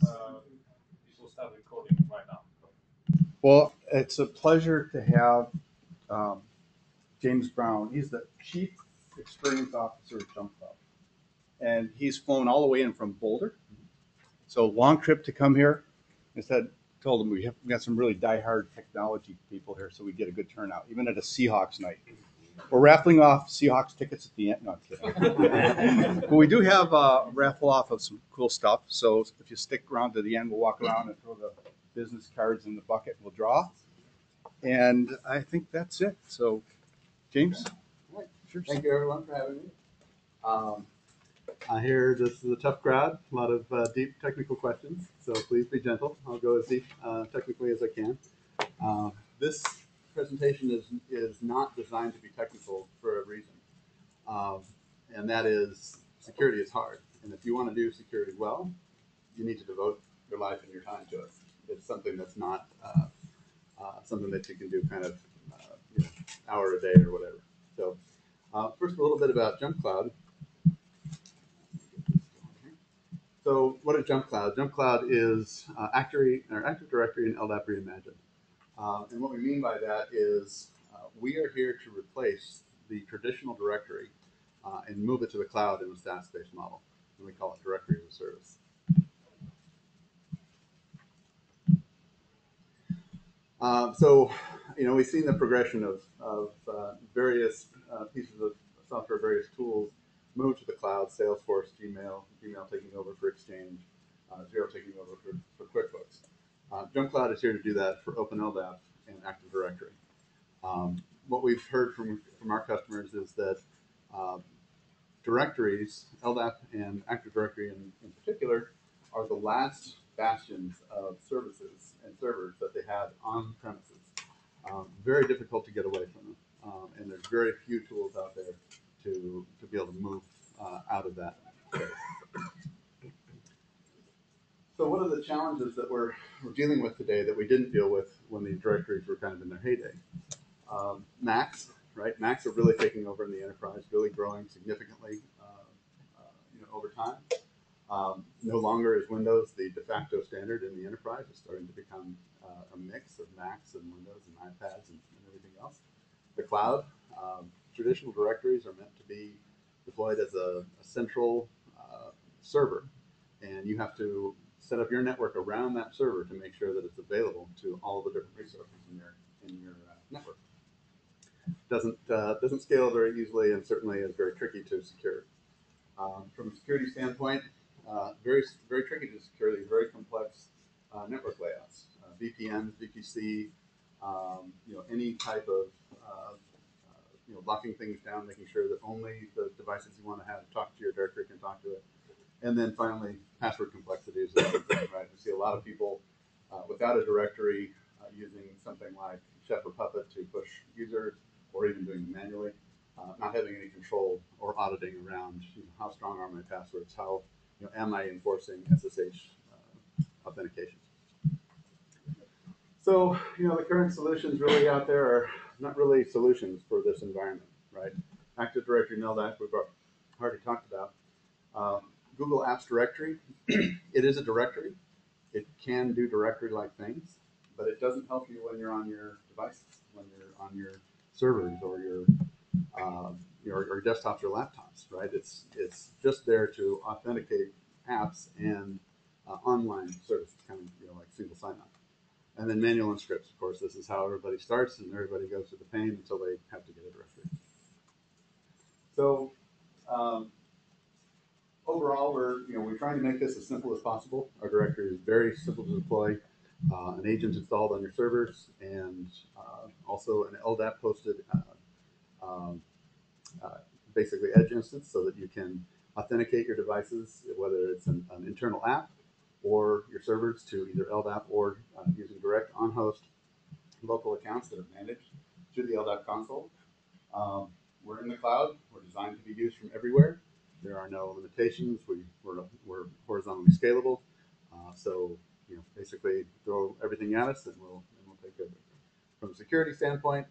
this will start recording right now. Well, it's a pleasure to have James Brown. He's the Chief Experience Officer at JumpCloud. And he's flown all the way in from Boulder. So long trip to come here. Told him we got some really diehard technology people here, so we get a good turnout, even at a Seahawks night. We're raffling off Seahawks tickets at the end. No, I'm kidding. But we do have a raffle off of some cool stuff. So if you stick around to the end, we'll walk around and throw the business cards in the bucket. We'll draw. And I think that's it. So, James? All right. Sure. Thank you, everyone, for having me. I hear this is a tough crowd, a lot of deep technical questions, so please be gentle. I'll go as deep technically as I can. This presentation is not designed to be technical for a reason, and that is security is hard. And if you want to do security well, you need to devote your life and your time to it. It's something that's not something that you can do kind of hour a day or whatever. So first, a little bit about JumpCloud. So what is JumpCloud? JumpCloud is Active Directory and LDAP reimagined. And what we mean by that is we are here to replace the traditional directory and move it to the cloud in a SaaS-based model. And we call it Directory as a Service. So, we've seen the progression of various pieces of software, various tools move to the cloud. Salesforce, Gmail taking over for Exchange, Xero taking over for QuickBooks. JumpCloud is here to do that for OpenLDAP and Active Directory. What we've heard from our customers is that directories, LDAP and Active Directory in particular, are the last bastions of services and servers that they had on premises. Very difficult to get away from them. And there's very few tools out there to be able to move out of that space. So what are the challenges that we're dealing with today that we didn't deal with when these directories were kind of in their heyday? Macs, right? Macs are really taking over in the enterprise, really growing significantly over time. No longer is Windows the de facto standard in the enterprise. It's starting to become a mix of Macs and Windows and iPads and everything else. The cloud, traditional directories are meant to be deployed as a central server, and you have to set up your network around that server to make sure that it's available to all the different resources in your network. Doesn't scale very easily, and certainly is very tricky to secure. From a security standpoint, very tricky to secure these very complex network layouts, VPNs, VPC, any type of locking things down, making sure that only the devices you want to have talk to your directory can talk to it. And then finally, password complexity is another thing, right? We see a lot of people without a directory using something like Chef or Puppet to push users, or even doing it manually, not having any control or auditing around how strong are my passwords, how am I enforcing SSH authentication. So, the current solutions really out there are not really solutions for this environment, right? Active Directory and LDAP, we've already talked about. Google Apps Directory, it is a directory. It can do directory-like things, but it doesn't help you when you're on your devices, when you're on your servers or your desktops or laptops, right? It's just there to authenticate apps and online services, kind of like single sign-on. And then manual and scripts, of course. This is how everybody starts, and everybody goes through the pain until they have to get a directory. So overall, we're trying to make this as simple as possible. Our directory is very simple to deploy. An agent installed on your servers, and also an LDAP hosted, basically edge instance, so that you can authenticate your devices, whether it's an internal app or your servers, to either LDAP or using direct on-host local accounts that are managed through the LDAP console. We're in the cloud. We're designed to be used from everywhere. There are no limitations. We're horizontally scalable. So basically throw everything at us, and we'll take care of it. From a security standpoint,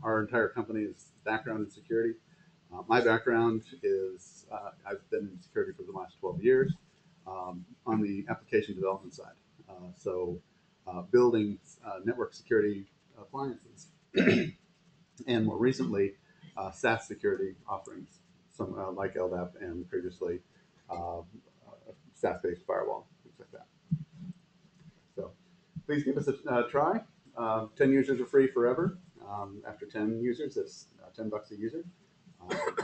our entire company's background in security. My background is I've been in security for the last 12 years. on the application development side. Building network security appliances, and more recently, SaaS security offerings, some like LDAP and previously SaaS-based firewall, things like that. So please give us a try. 10 users are free forever. After 10 users, it's $10 a user.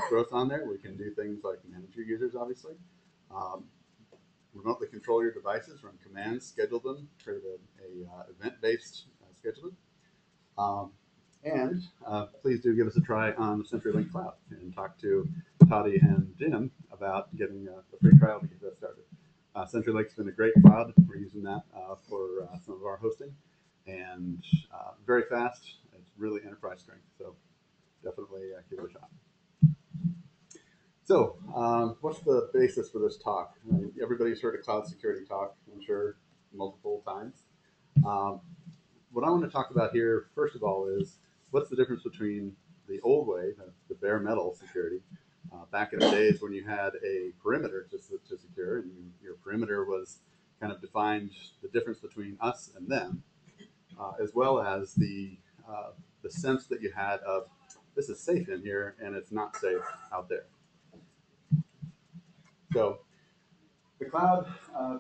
Growth on there, we can do things like manage your users, obviously. Remotely control your devices, run commands, schedule them, create a event-based scheduling. Please do give us a try on the CenturyLink Cloud and talk to Toddy and Jim about getting a free trial to get that started. CenturyLink's been a great cloud. We're using that for some of our hosting, and very fast. It's really enterprise strength, so definitely give it a shot. So, what's the basis for this talk? Everybody's heard of cloud security talk, I'm sure, multiple times. What I want to talk about here, first of all, is what's the difference between the old way, the bare metal security, back in the days when you had a perimeter to secure, and your perimeter was kind of defined the difference between us and them, as well as the sense that you had of this is safe in here and it's not safe out there. So the cloud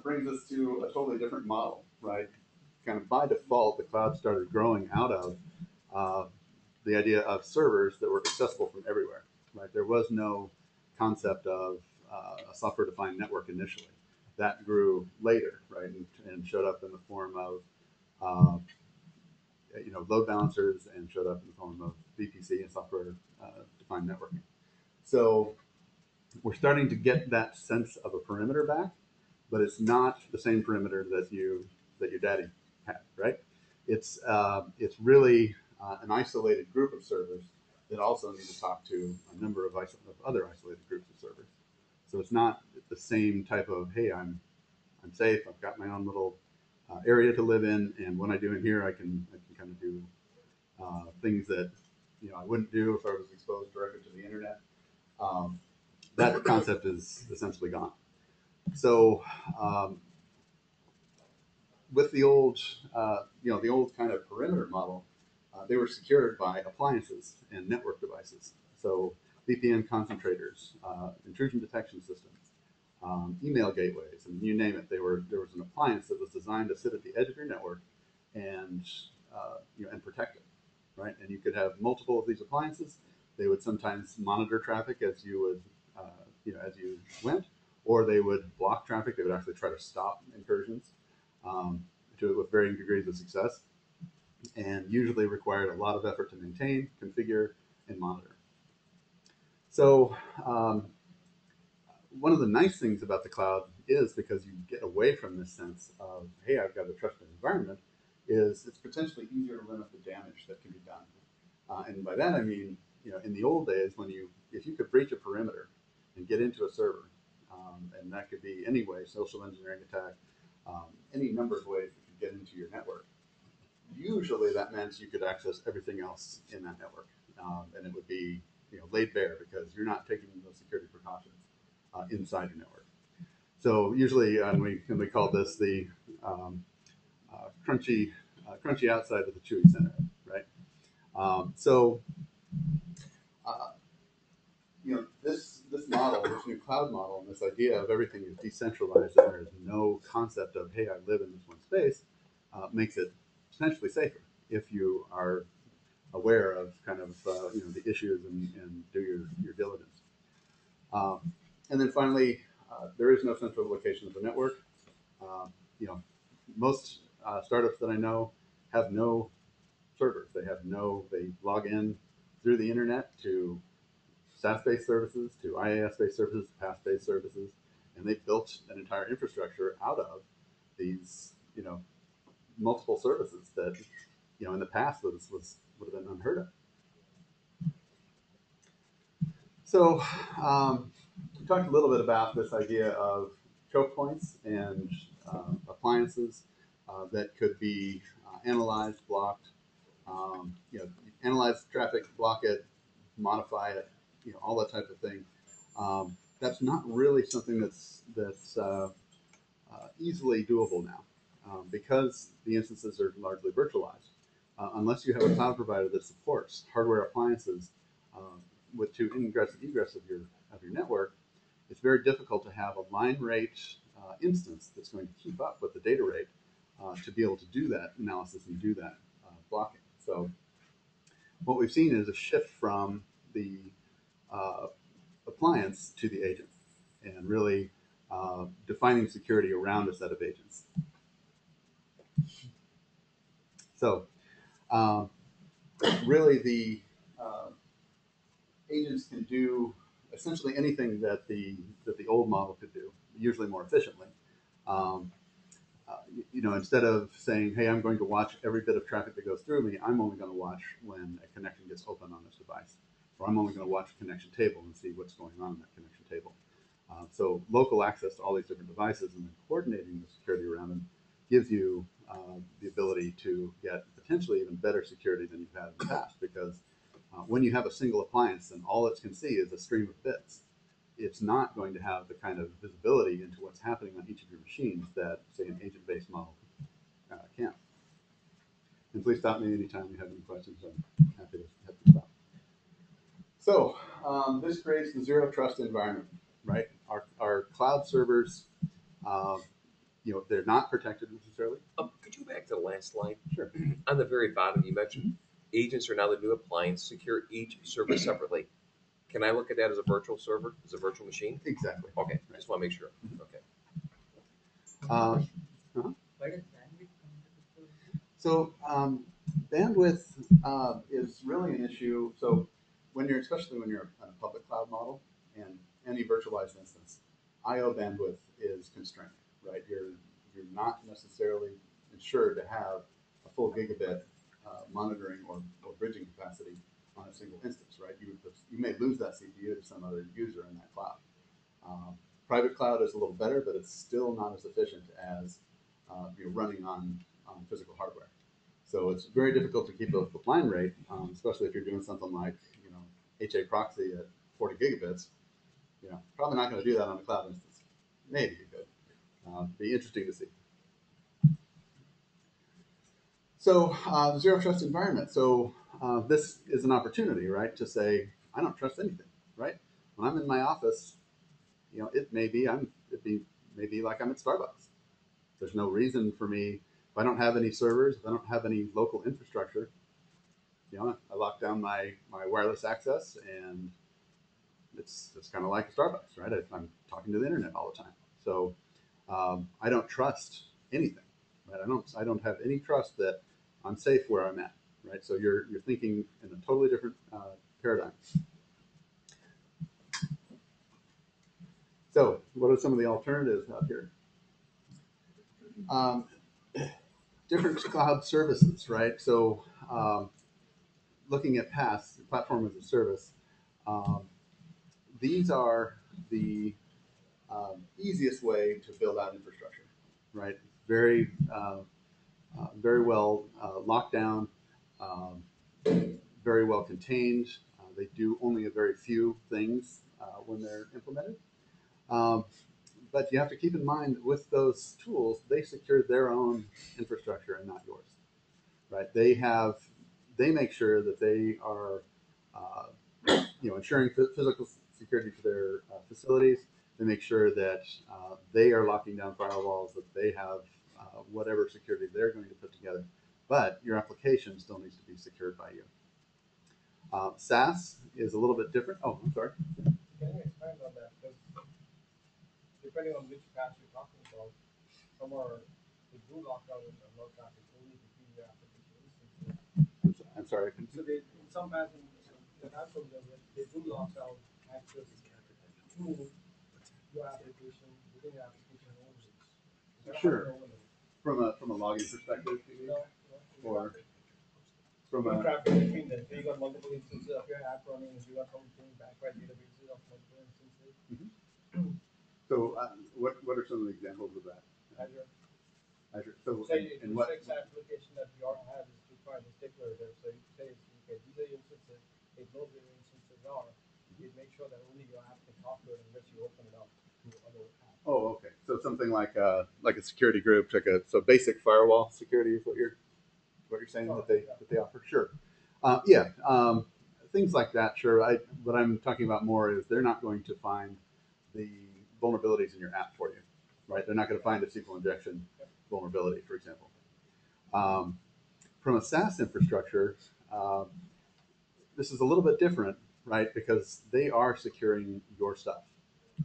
brings us to a totally different model, right? Kind of by default, the cloud started growing out of the idea of servers that were accessible from everywhere, right? There was no concept of a software-defined network initially. That grew later, right, and showed up in the form of load balancers, and showed up in the form of VPC and software-defined networking. So we're starting to get that sense of a perimeter back, but it's not the same perimeter that your daddy had, right? It's really an isolated group of servers that also need to talk to a number of other isolated groups of servers. So it's not the same type of, hey, I'm safe, I've got my own little area to live in, and when I do in here, I can kind of do things that I wouldn't do if I was exposed directly to the internet. That concept is essentially gone. So with the old, the old kind of perimeter model, they were secured by appliances and network devices. So VPN concentrators, intrusion detection systems, email gateways, and you name it. There was an appliance that was designed to sit at the edge of your network and and protect it, right? And you could have multiple of these appliances. They would sometimes monitor traffic as you would, as you went, or they would block traffic. They would actually try to stop incursions, with varying degrees of success, and usually required a lot of effort to maintain, configure, and monitor. So one of the nice things about the cloud is, because you get away from this sense of, hey, I've got a trusted environment, is it's potentially easier to limit the damage that can be done. And by that I mean, in the old days, if you could breach a perimeter and get into a server, and that could be any way, social engineering attack, any number of ways you could get into your network. Usually that meant you could access everything else in that network, and it would be laid bare because you're not taking those security precautions inside your network. So usually, and we call this the crunchy outside of the chewy center, right? This model, this new cloud model, and this idea of everything is decentralized and there is no concept of, hey, I live in this one space, makes it potentially safer if you are aware of kind of the issues and do your diligence. And then finally, there is no central location of the network. Most startups that I know have no servers. They log in through the internet to SaaS-based services, to IaaS-based services, PaaS-based services, and they built an entire infrastructure out of these, multiple services that, in the past would have been unheard of. So we talked a little bit about this idea of choke points and appliances that could be analyzed, blocked, analyze traffic, block it, modify it, all that type of thing. That's not really something that's easily doable now because the instances are largely virtualized. Unless you have a cloud provider that supports hardware appliances with to ingress and egress of your network, it's very difficult to have a line rate instance that's going to keep up with the data rate to be able to do that analysis and do that blocking. So what we've seen is a shift from the appliance to the agent and really defining security around a set of agents. So really the agents can do essentially anything that the old model could do, usually more efficiently. Instead of saying, hey, I'm going to watch every bit of traffic that goes through me, I'm only going to watch when a connection gets open on this device. Or I'm only going to watch a connection table and see what's going on in that connection table. So local access to all these different devices and then coordinating the security around them gives you the ability to get potentially even better security than you've had in the past, because when you have a single appliance and all it can see is a stream of bits, it's not going to have the kind of visibility into what's happening on each of your machines that, say, an agent-based model can. And please stop me anytime you have any questions. I'm happy to stop. So this creates the zero trust environment, right? Our cloud servers, they're not protected necessarily. Could you go back to the last slide? Sure. On the very bottom, you mentioned agents are now the new appliance, secure each server separately. Can I look at that as a virtual server, as a virtual machine? Exactly. Okay, just want to make sure. Okay. So bandwidth is really an issue. So especially when you're on a public cloud model and any virtualized instance, I/O bandwidth is constrained, right? You're not necessarily insured to have a full gigabit monitoring or bridging capacity on a single instance, right? You may lose that CPU to some other user in that cloud. Private cloud is a little better, but it's still not as efficient as running on physical hardware. So it's very difficult to keep up the line rate, especially if you're doing something like HA proxy at 40 gigabits. Probably not going to do that on a cloud instance. Maybe you could. Be interesting to see. So the zero trust environment. So this is an opportunity, right, to say I don't trust anything, right? When I'm in my office, it may be like I'm at Starbucks. There's no reason for me, if I don't have any servers, if I don't have any local infrastructure, I lock down my wireless access and it's kind of like a Starbucks, right? I'm talking to the internet all the time. So I don't trust anything, right? I don't have any trust that I'm safe where I'm at, right? So you're thinking in a totally different paradigm. So what are some of the alternatives out here? Different cloud services, right? So looking at PaaS, platform as a service, these are the easiest way to build out infrastructure, right? Very well locked down, very well contained. They do only a very few things when they're implemented. But you have to keep in mind with those tools, they secure their own infrastructure and not yours, right? They make sure that they are, ensuring physical security for their facilities. They make sure that they are locking down firewalls, that they have whatever security they're going to put together. But your application still needs to be secured by you. SaaS is a little bit different. Oh, I'm sorry. Can you expand on that? Because depending on which patch you're talking about, some are they do lockdown and lock traffic only between your application instances. I'm sorry. So they in some patches that I'm familiar with, they do lock down access to your application within your application only. Sure. From a logging perspective, or from a traffic between them. So you got multiple instances of your app running, and you got something backed databases of multiple instances. Mm-hmm. So what are some of the examples of that? Azure. So say in what application that your app is defined as particular there. So you say okay, these are instances, it knows where your instances are. You make sure that only your app can talk to it unless you open it up to other apps. Oh, okay. So something like a security group, so basic firewall security is what you're saying Oh, that they offer. Sure, yeah, things like that. Sure. What I'm talking about more is they're not going to find the vulnerabilities in your app for you, right? They're not going to find a SQL injection vulnerability, for example. From a SaaS infrastructure, this is a little bit different, right? Because they are securing your stuff,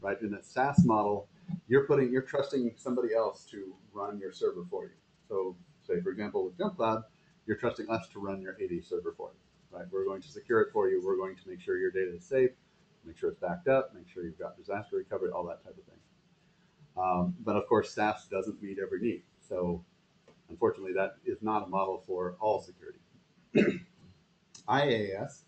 right? In a SaaS model, you're trusting somebody else to run your server for you. So, say for example with JumpCloud, you're trusting us to run your AD server for you, right? We're going to secure it for you. We're going to make sure your data is safe, make sure it's backed up, make sure you've got disaster recovery, all that type of thing. But of course, SaaS doesn't meet every need. So, unfortunately, that is not a model for all security. IaaS,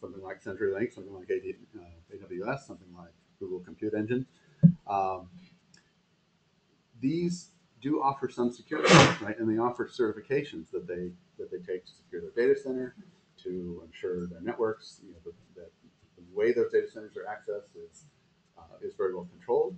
something like CenturyLink, something like AWS, something like Google Compute Engine. These do offer some security, right? And they offer certifications that they take to secure their data center, to ensure their networks, that the way those data centers are accessed is very well controlled.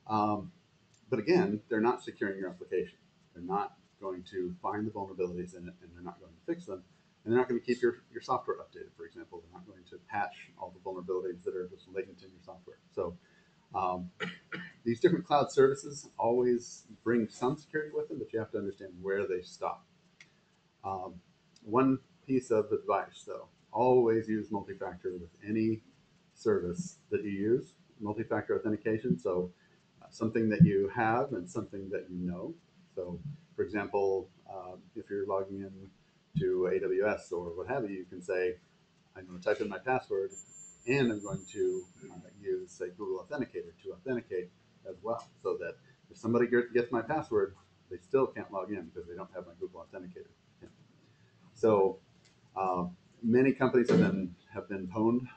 But again, they're not securing your application. They're not going to find the vulnerabilities in it, and they're not going to fix them. And they're not going to keep your software updated, for example. They're not going to patch all the vulnerabilities that are just latent in your software. So these different cloud services always bring some security with them, but you have to understand where they stop. One piece of advice, though, always use multi-factor with any service that you use, multi-factor authentication. So something that you have and something that you know. So, for example, if you're logging in to AWS or what have you, you can say, I'm going to type in my password, and I'm going to use, say, Google Authenticator to authenticate as well, so that if somebody gets my password, they still can't log in because they don't have my Google Authenticator. So many companies have been pwned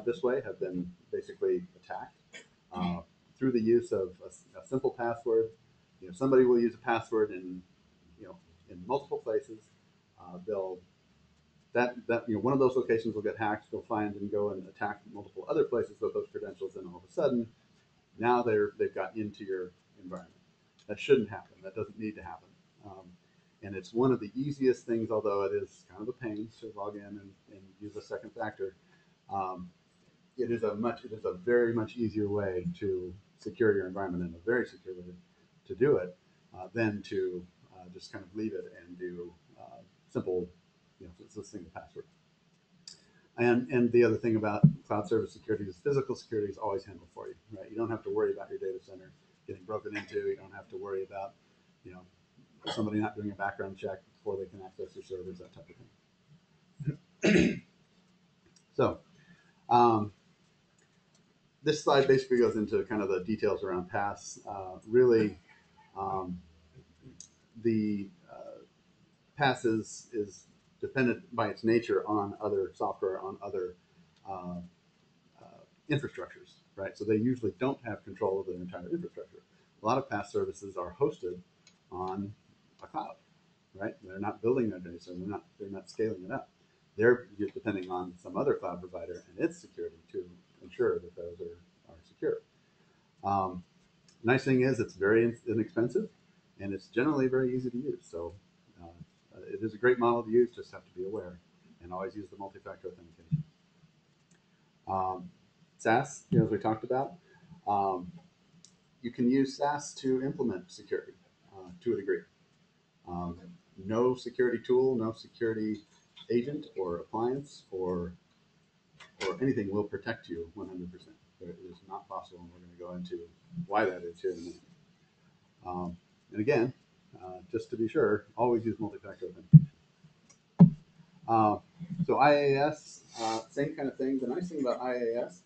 this way, have been basically attacked through the use of a simple password. Somebody will use a password in multiple places. They'll one of those locations will get hacked. They'll find and go and attack multiple other places with those credentials, and all of a sudden, now they've got into your environment. That shouldn't happen. That doesn't need to happen. And it's one of the easiest things, although it is kind of a pain to log in and use a second factor. It is a very much easier way to secure your environment, and a very secure way to do it than to just kind of leave it and do simple, it's a single password. And the other thing about cloud service security is physical security is always handled for you, right? You don't have to worry about your data center getting broken into. You don't have to worry about, somebody not doing a background check before they can access your servers, that type of thing. So, this slide basically goes into kind of the details around PaaS. Really, the PaaS is dependent by its nature on other software, on other infrastructures, right? So they usually don't have control of their entire infrastructure. A lot of PaaS services are hosted on a cloud, right? They're not building their data center. They're not scaling it up. They're depending on some other cloud provider and its security to ensure that those are secure. Nice thing is it's very inexpensive, and it's generally very easy to use. So it is a great model to use. Just have to be aware and always use the multi-factor authentication. SaaS, as we talked about, you can use SaaS to implement security to a degree. No security tool, no security agent or appliance or anything will protect you 100%. It is not possible, and we're going to go into why that is here in a minute. And again, just to be sure, always use multi-factor authentication. So IaaS, same kind of thing. The nice thing about IaaS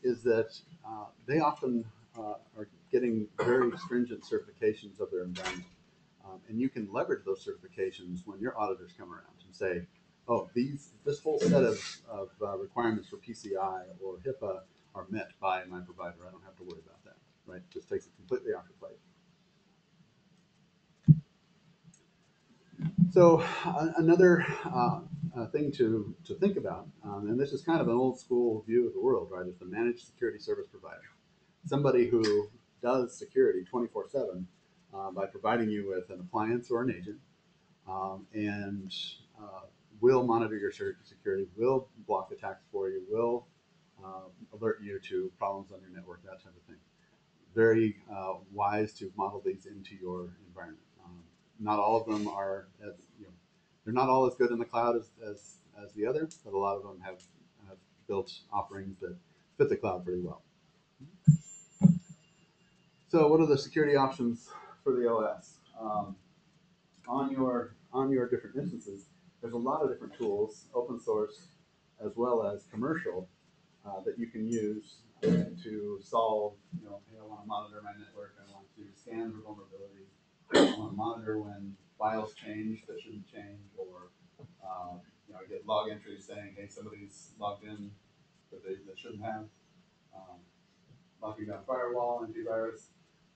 is that they often are getting very stringent certifications of their environment. And you can leverage those certifications when your auditors come around and say, oh, this whole set of requirements for PCI or HIPAA are met by my provider. I don't have to worry about that, right? It just takes it completely off your plate. So another thing to think about, and this is kind of an old school view of the world, right, is the managed security service provider. Somebody who does security 24/7 by providing you with an appliance or an agent, and will monitor your security, will block attacks for you, will alert you to problems on your network, that type of thing. Very wise to model these into your environment. Not all of them are as, they're not all as good in the cloud as the other, but a lot of them have built offerings that fit the cloud pretty well. So what are the security options for the OS? On your different instances, there's a lot of different tools, open source as well as commercial, that you can use to solve, hey, I want to monitor my network, I want to scan for vulnerabilities, I want to monitor when files change that shouldn't change, or I get log entries saying, hey, somebody's logged in that they shouldn't have. Locking down firewall, antivirus,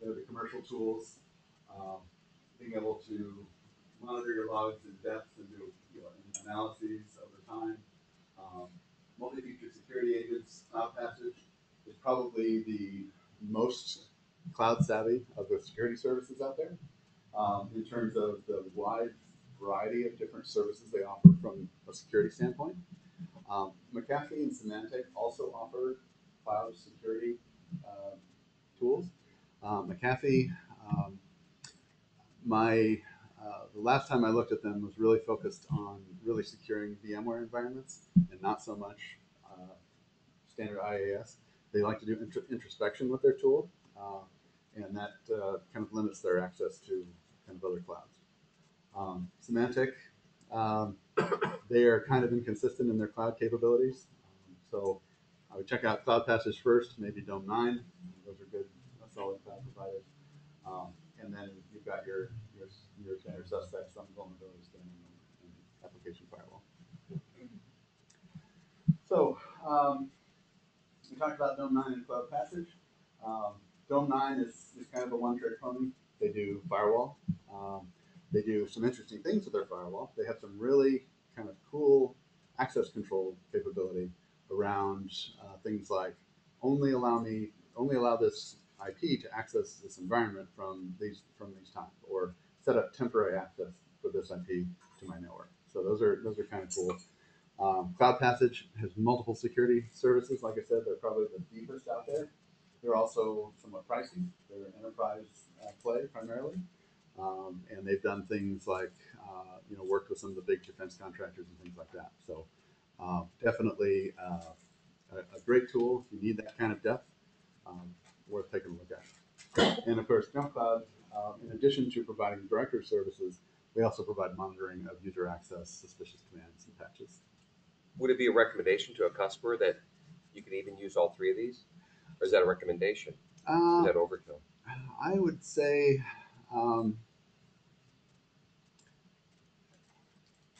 they're the commercial tools. Being able to monitor your logs in depth and do analyses over time. Multi-feature security agents, Cloud Passage is probably the most cloud savvy of the security services out there, in terms of the wide variety of different services they offer from a security standpoint. McAfee and Symantec also offer cloud security tools. McAfee, the last time I looked at them was really focused on really securing VMware environments and not so much standard IaaS. They like to do introspection with their tool, and that kind of limits their access to kind of other clouds. Symantec, they are kind of inconsistent in their cloud capabilities. So I would check out Cloud Passage first, maybe Dome 9. Those are good, solid cloud providers. And then you've got your standard suspects on vulnerability scanning and application firewall. So we talked about Dome 9 and Cloud Passage. Dome 9 is kind of a one-trick pony. They do firewall. They do some interesting things with their firewall. They have some really kind of cool access control capability around things like only allow this IP to access this environment from these times, or set up temporary access for this IP to my network. So those are kind of cool. Cloud Passage has multiple security services. Like I said, they're probably the deepest out there. They're also somewhat pricey. They're an enterprise play primarily, and they've done things like worked with some of the big defense contractors and things like that. So definitely a great tool if you need that kind of depth. Worth taking a look at. And of course, JumpCloud, in addition to providing directory services, we also provide monitoring of user access, suspicious commands, and patches. Would it be a recommendation to a customer that you can even use all three of these? Or is that a recommendation? Is that overkill? I would say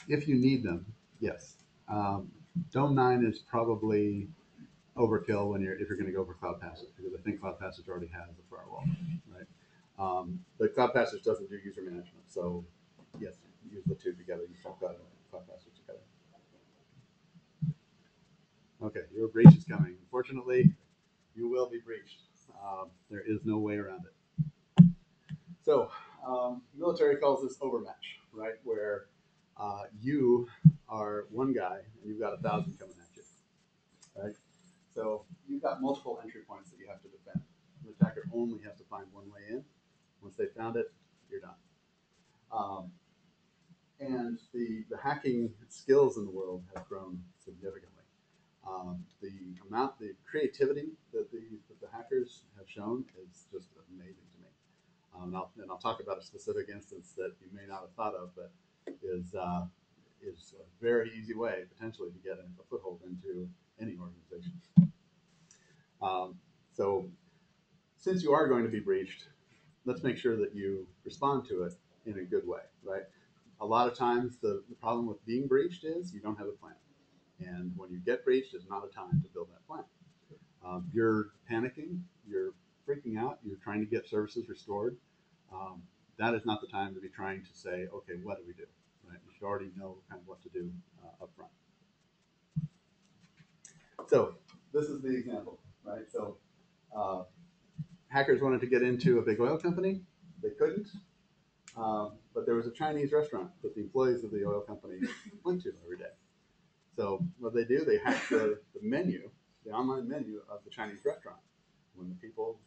if you need them, yes. Dome 9 is probably overkill if you're going to go for Cloud Passage, because I think Cloud Passage already has a firewall, right? But Cloud Passage doesn't do user management, so yes, use the two together. Use JumpCloud and Cloud Passage together. Okay, your breach is coming. Unfortunately, you will be breached. There is no way around it. So, military calls this overmatch, right? Where you are one guy and you've got 1,000 coming at you, right? So you've got multiple entry points that you have to defend. The attacker only has to find one way in. Once they found it, you're done. And the hacking skills in the world have grown significantly. The creativity that the hackers have shown is just amazing to me. And I'll talk about a specific instance that you may not have thought of, but is a very easy way potentially to get a foothold into any organization. So since you are going to be breached, let's make sure that you respond to it in a good way, right? A lot of times the problem with being breached is you don't have a plan. And when you get breached, it's not a time to build that plan. You're panicking, you're freaking out, you're trying to get services restored. That is not the time to be trying to say, okay, what do we do? Right? You should already know kind of what to do up front. So this is the example, right? So hackers wanted to get into a big oil company. They couldn't. But there was a Chinese restaurant that the employees of the oil company went to every day. So what they do, they hack the menu, the online menu of the Chinese restaurant. When the people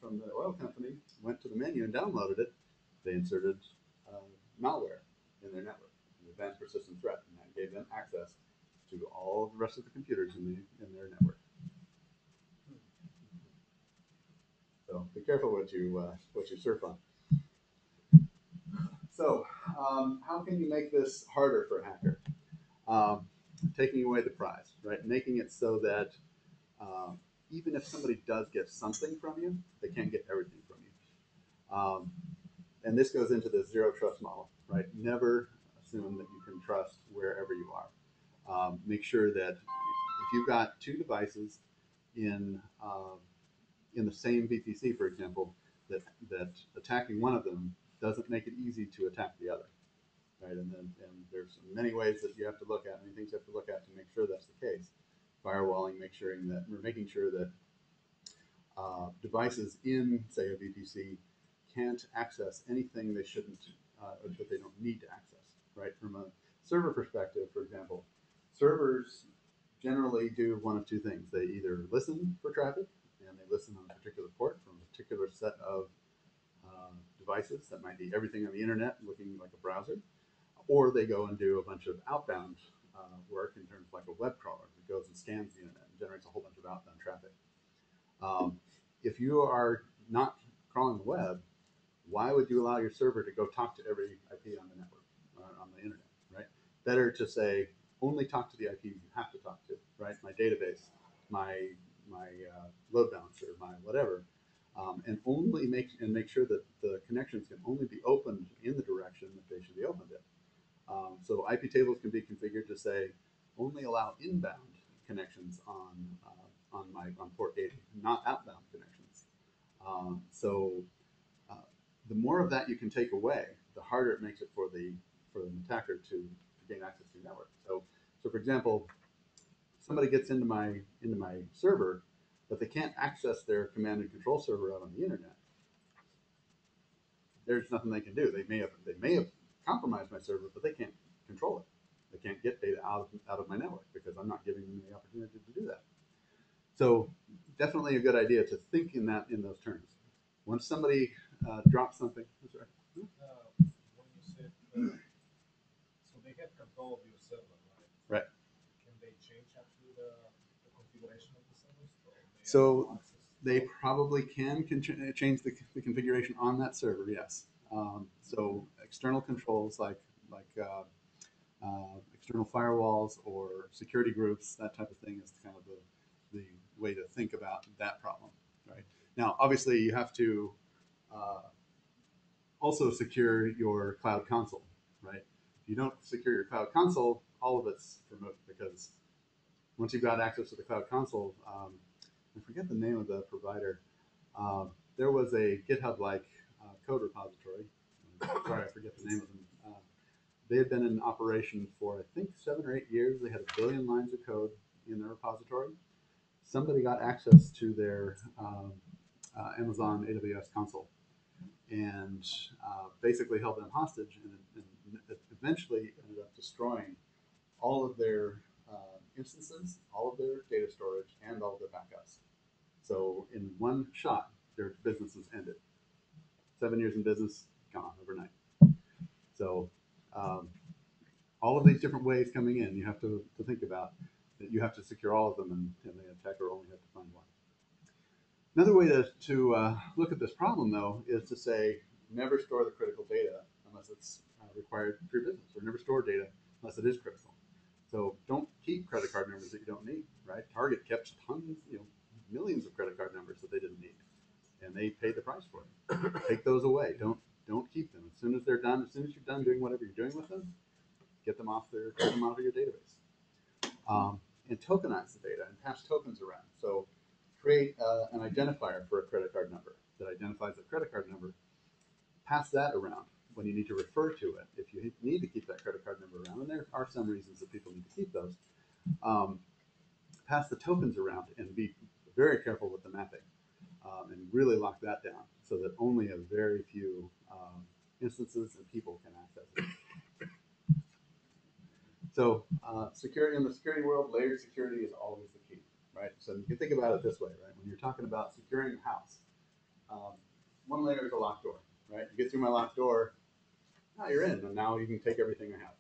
from the oil company went to the menu and downloaded it, they inserted malware in their network, an advanced persistent threat, and that gave them access to all the rest of the computers in their network. So be careful what you surf on. So how can you make this harder for a hacker? Taking away the prize, right? Making it so that even if somebody does get something from you, they can't get everything from you. And this goes into the zero trust model, right? Never assume that you can trust wherever you are. Make sure that if you've got two devices in the same VPC, for example, that attacking one of them doesn't make it easy to attack the other, right? And there's many ways that you have to look at, many things you have to look at to make sure that's the case. Firewalling, making sure that devices in, say, a VPC can't access anything they shouldn't, or that they don't need to access, right? From a server perspective, for example, servers generally do one of two things. They either listen for traffic, and they listen on a particular port from a particular set of devices that might be everything on the internet looking like a browser, or they go and do a bunch of outbound work in terms of like a web crawler that goes and scans the internet and generates a whole bunch of outbound traffic. If you are not crawling the web, why would you allow your server to go talk to every IP on the network, on the internet, right? Better to say, only talk to the IPs you have to talk to, right? My database, my load balancer, my whatever, and only make sure that the connections can only be opened in the direction that they should be opened in. So IP tables can be configured to say, only allow inbound connections on port 80, not outbound connections. The more of that you can take away, the harder it makes it for the attacker to gain access to your network. So for example, somebody gets into my server, but they can't access their command and control server out on the internet. There's nothing they can do. They may have compromised my server, but they can't control it. They can't get data out of my network because I'm not giving them the opportunity to do that. So definitely a good idea to think in those terms. Once somebody drops something, that's right. When you said, so they get control of your server, right? Right. Can they change actually the configuration of the servers? So they probably can change the configuration on that server, yes. So external controls like external firewalls or security groups, that type of thing is kind of the way to think about that problem, right? Now, obviously, you have to also secure your cloud console, right? If you don't secure your cloud console, all of it's remote because once you've got access to the cloud console, I forget the name of the provider. There was a GitHub-like code repository. Sorry, I forget the name of them. They had been in operation for, I think, 7 or 8 years. They had 1 billion lines of code in their repository. Somebody got access to their Amazon AWS console and basically held them hostage and eventually ended up destroying all of their instances, all of their data storage, and all of their backups. So in one shot, their business was ended. 7 years in business, gone overnight. So all of these different ways coming in, you have to think about that. You have to secure all of them, and the attacker only has to find one. Another way to look at this problem, though, is to say never store the critical data unless it's required for your business, or never store data unless it is critical. So don't keep credit card numbers that you don't need, right? Target kept tons, millions of credit card numbers that they didn't need, and they paid the price for it. Take those away. Don't keep them. As soon as they're done, as soon as you're done doing whatever you're doing with them, get them off your database. And tokenize the data and pass tokens around. So create an identifier for a credit card number that identifies the credit card number. Pass that around when you need to refer to it. If you need to keep that credit card number around, and there are some reasons that people need to keep those, pass the tokens around and be very careful with the mapping. and really lock that down so that only a very few instances and people can access it. So security in the security world, layered security is always the key, right? So you can think about it this way, right? When you're talking about securing a house, one layer is a locked door, right? You get through my locked door, now you're in, and now you can take everything I have.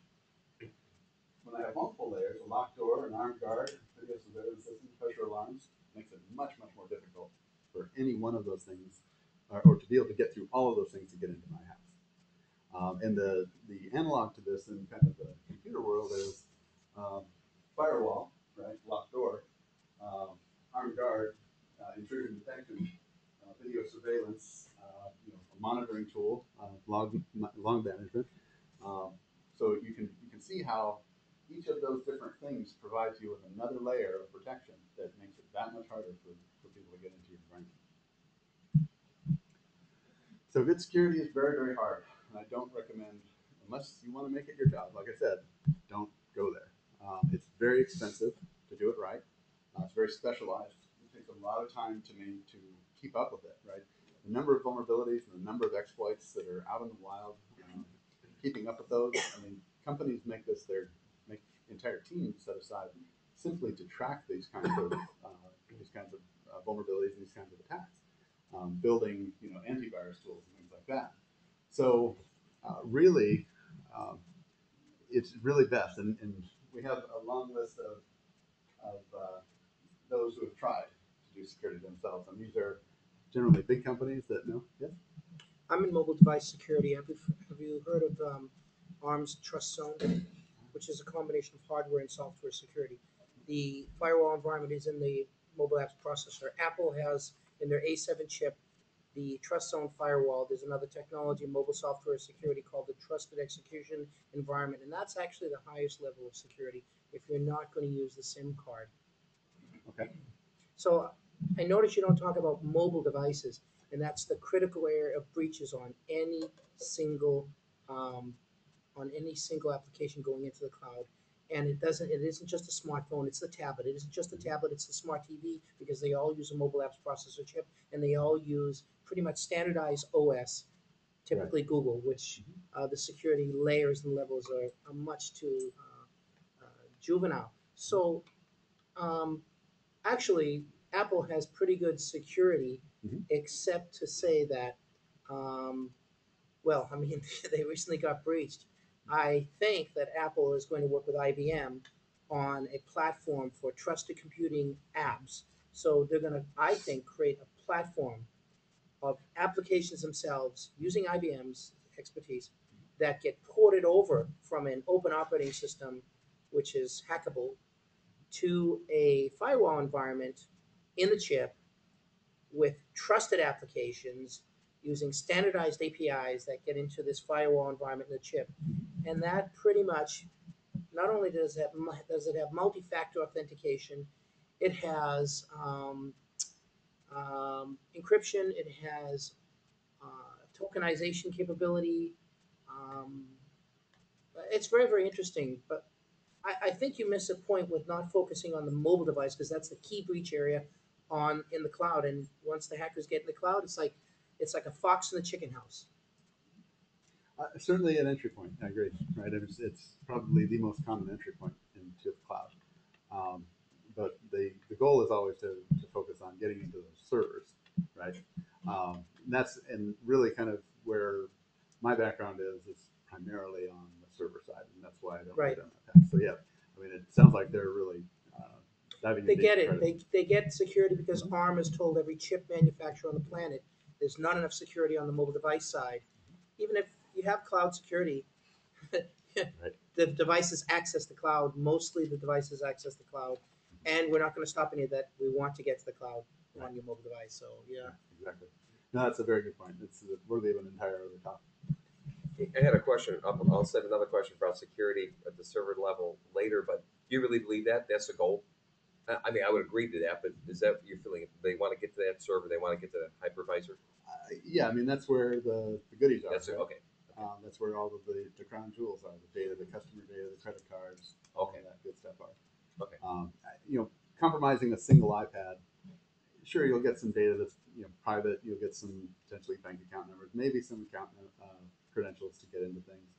When I have multiple layers, a locked door, an armed guard, video surveillance system, pressure alarms, makes it much, much more difficult for any one of those things, or to be able to get through all of those things to get into my house. And the analog to this in kind of the computer world is firewall, right? Locked door, armed guard, intrusion detection, video surveillance, a monitoring tool, log management. So you can see how each of those different things provides you with another layer of protection that makes it that much harder for people to get into your environment. So good security is very, very hard. And I don't recommend, unless you want to make it your job, like I said, don't go there. It's very expensive to do it right. It's very specialized. It takes a lot of time to keep up with it, right? The number of vulnerabilities and the number of exploits that are out in the wild, keeping up with those. I mean, companies make entire teams set aside simply to track these kinds of vulnerabilities and these kinds of attacks, building antivirus tools and things like that. So really, it's really best, and we have a long list of those who have tried to do security themselves, and these are generally big companies that know. Yes. I'm in mobile device security. Have you heard of ARM's Trust Zone, which is a combination of hardware and software security? The firewall environment is in the mobile apps processor. Apple has in their A7 chip the Trust Zone firewall. There's another technology, mobile software security, called the Trusted Execution Environment, and that's actually the highest level of security if you're not going to use the SIM card. Okay. So I notice you don't talk about mobile devices, and that's the critical area of breaches on any single application going into the cloud. And it isn't just a smartphone, it's the tablet. It isn't just a tablet, it's the smart TV, because they all use a mobile apps processor chip, and they all use pretty much standardized OS, typically right. Google, which the security layers and levels are much too juvenile. So actually, Apple has pretty good security, except to say that, they recently got breached. I think that Apple is going to work with IBM on a platform for trusted computing apps. So they're going to, I think, create a platform of applications themselves using IBM's expertise that get ported over from an open operating system, which is hackable, to a firewall environment in the chip with trusted applications using standardized APIs that get into this firewall environment in the chip. And that pretty much, not only does it have multi-factor authentication, it has encryption, it has tokenization capability. It's very, very interesting, but I think you miss a point with not focusing on the mobile device, because that's the key breach area in the cloud. And once the hackers get in the cloud, it's like a fox in the chicken house. Certainly an entry point. I agree. Right, it's probably the most common entry point into the cloud. But the goal is always to focus on getting into those servers, right? And really kind of where my background is primarily on the server side, and that's why I don't right. do that. So yeah, I mean, it sounds like they're really diving into. They get it. They get security because ARM has told every chip manufacturer on the planet there's not enough security on the mobile device side. Even if you have cloud security, right. The devices access the cloud. Mostly the devices access the cloud, and we're not going to stop any of that. We want to get to the cloud on your mobile device. So yeah. Exactly. No, that's a very good point. It's worthy of an entire other topic. I had a question. I'll send another question about security at the server level later, but do you really believe that's the goal? I mean, I would agree to that, but is that what you're feeling? They want to get to that server, they want to get to the hypervisor? Yeah, I mean, that's where the goodies are. That's right? Okay. That's where all of the crown jewels are, the data, the customer data, the credit cards, all of that good stuff are. Okay. Compromising a single iPad sure, you'll get some data that's private. You'll get some potentially bank account numbers, maybe some account credentials to get into things.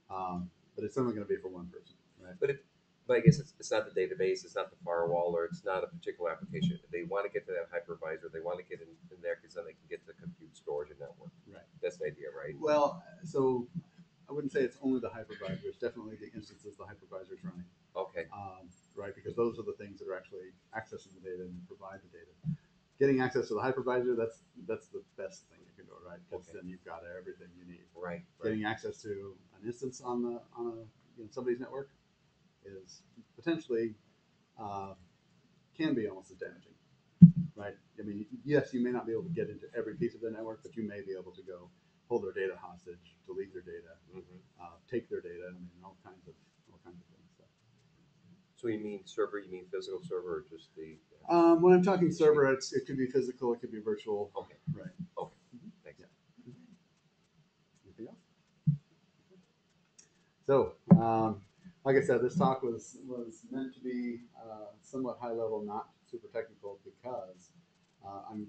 But it's only going to be for one person, right? But I guess it's not the database, it's not the firewall, or it's not a particular application. They want to get to that hypervisor. They want to get in there because then they can get to compute, storage, and network. Right. That's the idea, right? Well, so I wouldn't say it's only the hypervisor. It's definitely the instances the hypervisor is running. Okay. Right, because those are the things that are actually accessing the data and provide the data. Getting access to the hypervisor, that's the best thing you can do, right? Because then you've got everything you need. Right. Getting access to an instance on somebody's network is potentially can be almost as damaging, right? I mean, yes, you may not be able to get into every piece of their network, but you may be able to go hold their data hostage, delete their data, take their data. I mean, all kinds of things. So you mean server? You mean physical server, or just the? When I'm talking server, it could be physical, it could be virtual. Okay. Right. Okay. Thanks. Yeah. Anything else? So, like I said, this talk was meant to be somewhat high level, not super technical, because I'm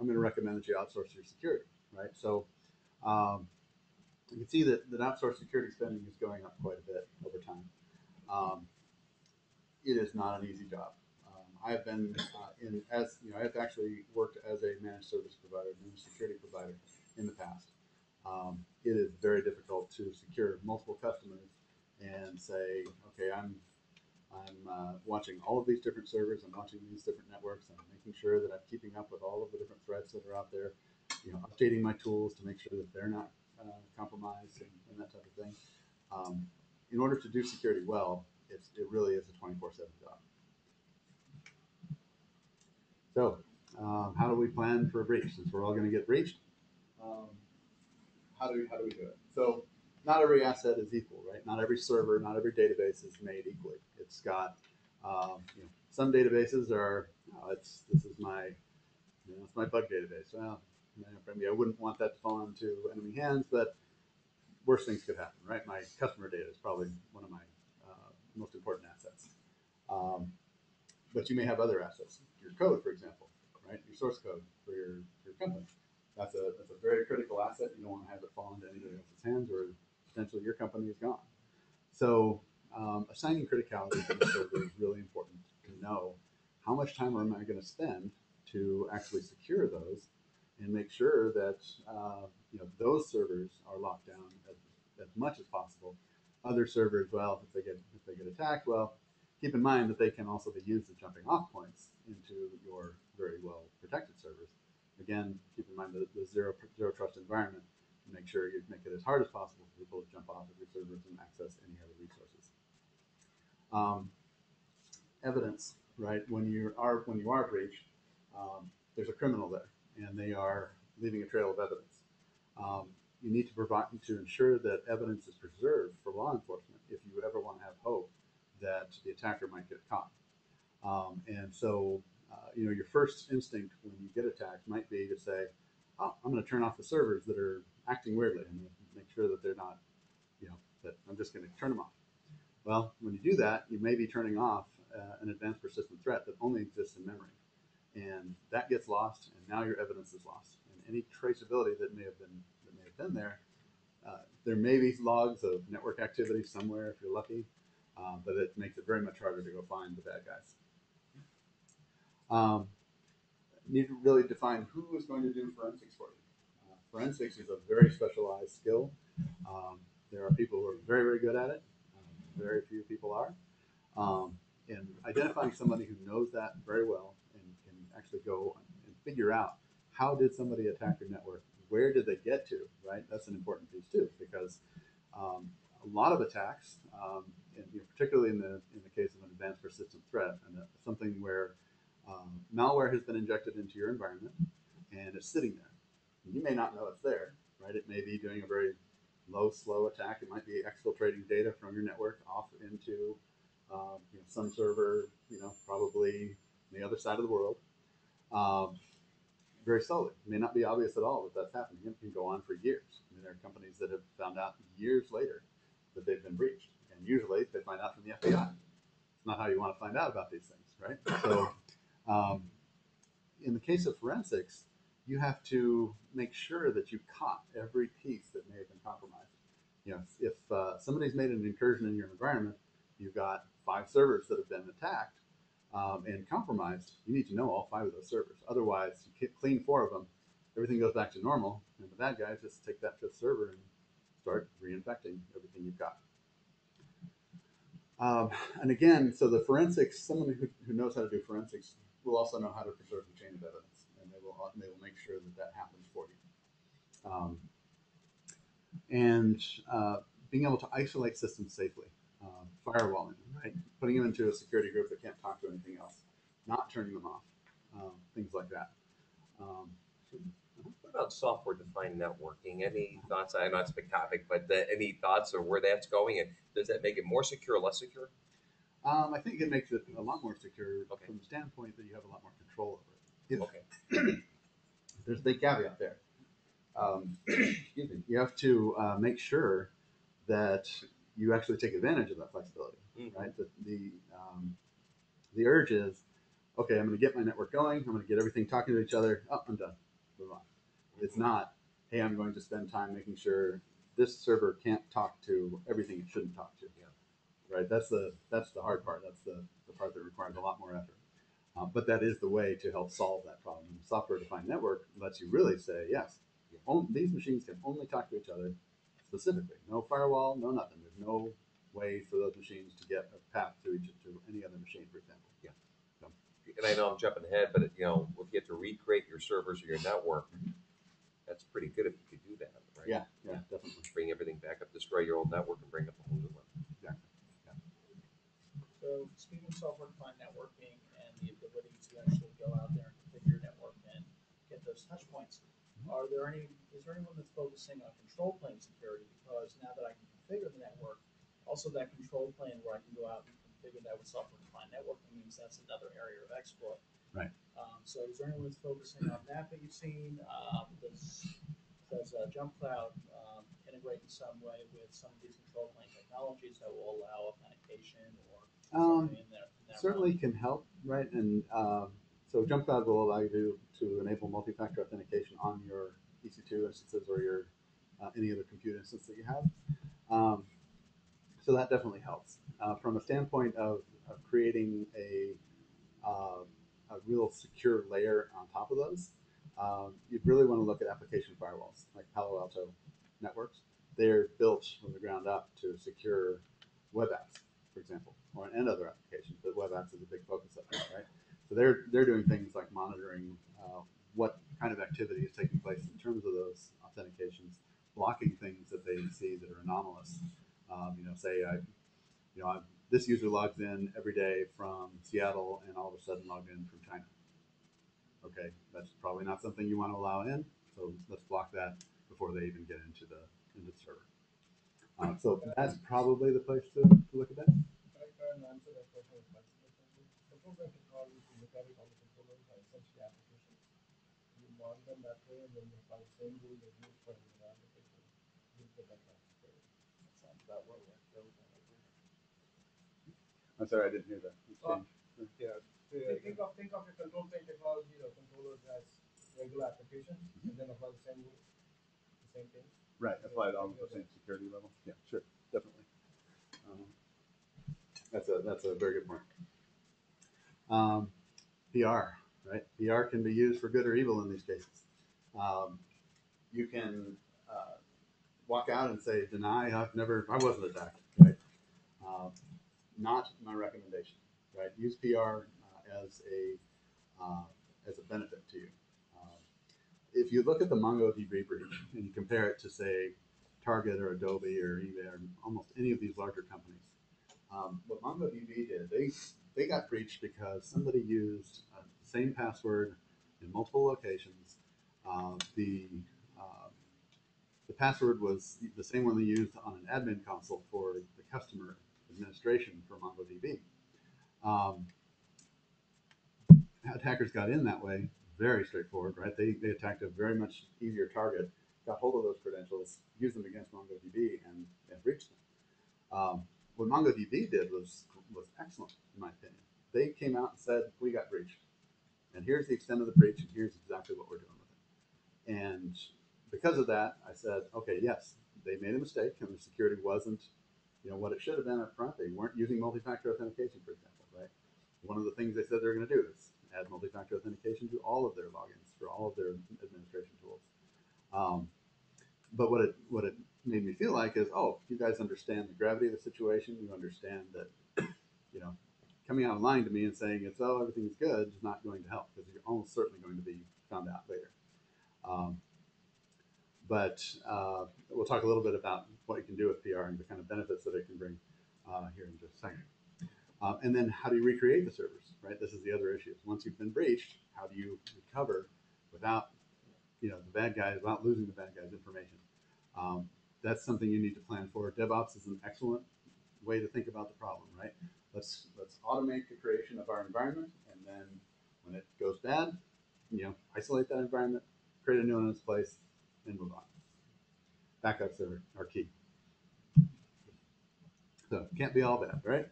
going to recommend that you outsource your security, right? So, you can see that outsourced security spending is going up quite a bit over time. It is not an easy job. I've been I've actually worked as a managed service provider, managed security provider in the past. It is very difficult to secure multiple customers and say, okay, I'm watching all of these different servers, I'm watching these different networks, I'm making sure that I'm keeping up with all of the different threats that are out there, updating my tools to make sure that they're not compromised and that type of thing. In order to do security well, it really is a 24/7 job. So, how do we plan for a breach? Since we're all going to get breached, how do we do it? So, not every asset is equal, right? Not every server, not every database is made equally. It's got some databases are this is my it's my bug database. Well, maybe I wouldn't want that to fall into enemy hands, but worst things could happen, right? My customer data is probably one of my most important assets. But you may have other assets. Your code, for example, right? Your source code for your company. That's a very critical asset. You don't want to have it fall into anybody else's hands, or potentially your company is gone. So assigning criticality to the server is really important to know how much time am I going to spend to actually secure those and make sure that those servers are locked down as much as possible. Other servers, well, if they get attacked, well, keep in mind that they can also be used as jumping off points into your very well protected servers. Again, keep in mind the zero trust environment. Make sure you make it as hard as possible for people to jump off of your servers and access any other resources. Evidence, right? When you are breached, there's a criminal there, and they are leaving a trail of evidence. You need to ensure that evidence is preserved for law enforcement if you ever want to have hope that the attacker might get caught. And so, your first instinct when you get attacked might be to say, "Oh, I'm going to turn off the servers that are acting weirdly and make sure that they're not, that I'm just going to turn them off." Well, when you do that, you may be turning off an advanced persistent threat that only exists in memory, and that gets lost, and now your evidence is lost, and any traceability that may have been there. There may be logs of network activity somewhere if you're lucky, but it makes it very much harder to go find the bad guys. Need to really define who is going to do forensics for you. Forensics is a very specialized skill. There are people who are very, very good at it. Very few people are. And identifying somebody who knows that very well and can actually go and figure out how did somebody attack your network? Where did they get to, right? That's an important piece too, because a lot of attacks, particularly in the case of an advanced persistent threat, and something where malware has been injected into your environment and it's sitting there. You may not know it's there, right? It may be doing a very low, slow attack. It might be exfiltrating data from your network off into some server, probably on the other side of the world. Very slowly. It may not be obvious at all that that's happening. It can go on for years. I mean, there are companies that have found out years later that they've been breached, and usually they find out from the FBI. It's not how you want to find out about these things, right? So, in the case of forensics, you have to make sure that you caught every piece that may have been compromised. You know, if somebody's made an incursion in your environment, you've got 5 servers that have been attacked and compromised. You need to know all 5 of those servers. Otherwise, you clean 4 of them, everything goes back to normal, and the bad guys just take that 5th server and start reinfecting everything you've got. And again, so the forensics, someone who knows how to do forensics will also know how to preserve the chain of evidence, and they will make sure that that happens for you. And being able to isolate systems safely, firewalling, right? Putting them into a security group that can't talk to anything else, not turning them off, things like that. What about software-defined networking? Any thoughts? I know it's a big topic, but any thoughts on where that's going, and does that make it more secure or less secure? I think it makes it a lot more secure Okay. from the standpoint that you have a lot more control over it. Okay. There's a big caveat there. Excuse me. You have to make sure that you actually take advantage of that flexibility, right? The urge is, okay, I'm going to get my network going. I'm going to get everything talking to each other. Oh, I'm done. Move on. It's not, hey, I'm going to spend time making sure this server can't talk to everything it shouldn't talk to. Yeah. Right? That's the hard part. That's the part that requires a lot more effort. But that is the way to help solve that problem. Software-defined network lets you really say, yes, these machines can only talk to each other specifically. No firewall, no nothing. There's no way for those machines to get a path to any other machine, for example. Yeah. So, and I know I'm jumping ahead, but if you have to recreate your servers or your network, that's pretty good if you could do that, right? Yeah, definitely. Bring everything back up, destroy your old network, and bring up a whole new one. Exactly. Yeah. So speaking of software-defined networking and the ability to actually go out there and configure your network and get those touch points, is there anyone that's focusing on control plane security? Because now that I can configure the network, also that control plane where I can go out and configure that with software-defined networking means that's another area of exploit. Right. So is there anyone that's focusing on that you've seen? Does JumpCloud integrate in some way with some of these control plane technologies that will allow authentication or something in that certainly realm? can help, right? And so JumpCloud will allow you to enable multi-factor authentication on your EC2 instances or your any other compute instance that you have. So that definitely helps. From a standpoint of creating a real secure layer on top of those, you'd really want to look at application firewalls like Palo Alto networks. They're built from the ground up to secure web apps, for example, and other applications. But web apps is a big focus of it, right? So they're doing things like monitoring what kind of activity is taking place in terms of those authentications, blocking things that they see that are anomalous. Say this user logs in every day from Seattle and all of a sudden logged in from China. Okay, that's probably not something you want to allow in, so let's block that before they even get into the server. So that's probably the place to look at that. Can I answer that question with flexibility? Control plane technology, if you look at it, all the controllers are essentially applications. You mark them that way, and then you apply the same rule that you use for the application. You get that transfer. That sounds about what we're building. I'm sorry, I didn't hear that. Yeah. Think of your control plane technology or controllers as regular applications, and then apply the same rule, the same thing. Right, apply it on the same security level. Yeah, sure, definitely. That's a very good point. PR, right? PR can be used for good or evil in these cases. You can walk out and say, deny, I wasn't attacked, right? Not my recommendation, right? Use PR as a benefit to you. If you look at the MongoDB breach and you compare it to, say, Target or Adobe or eBay or almost any of these larger companies, what MongoDB did, they got breached because somebody used the same password in multiple locations. The password was the same one they used on an admin console for the customer administration for MongoDB. Attackers got in that way, very straightforward, right? They attacked a very much easier target, got hold of those credentials, used them against MongoDB, and breached them. What MongoDB did was excellent, in my opinion. They came out and said, we got breached. And here's the extent of the breach, and here's exactly what we're doing with it. And because of that, I said, okay, yes, they made a mistake, and the security wasn't, what it should have been up front. They weren't using multi-factor authentication, for example, right? One of the things they said they're going to do is add multi-factor authentication to all of their logins for all of their administration tools. But what it made me feel like is, oh, you guys understand the gravity of the situation. You understand that, coming out and lying to me and saying everything's good is not going to help, because you're almost certainly going to be found out later. But we'll talk a little bit about what you can do with PR and the kind of benefits that it can bring here in just a second. And then how do you recreate the servers, right? This is the other issue. Once you've been breached, how do you recover without, the bad guys, without losing the bad guys' information? That's something you need to plan for. DevOps is an excellent way to think about the problem, right? Let's automate the creation of our environment, and then when it goes bad, isolate that environment, create a new one in its place, and move on. Backups are key. So it can't be all bad, right?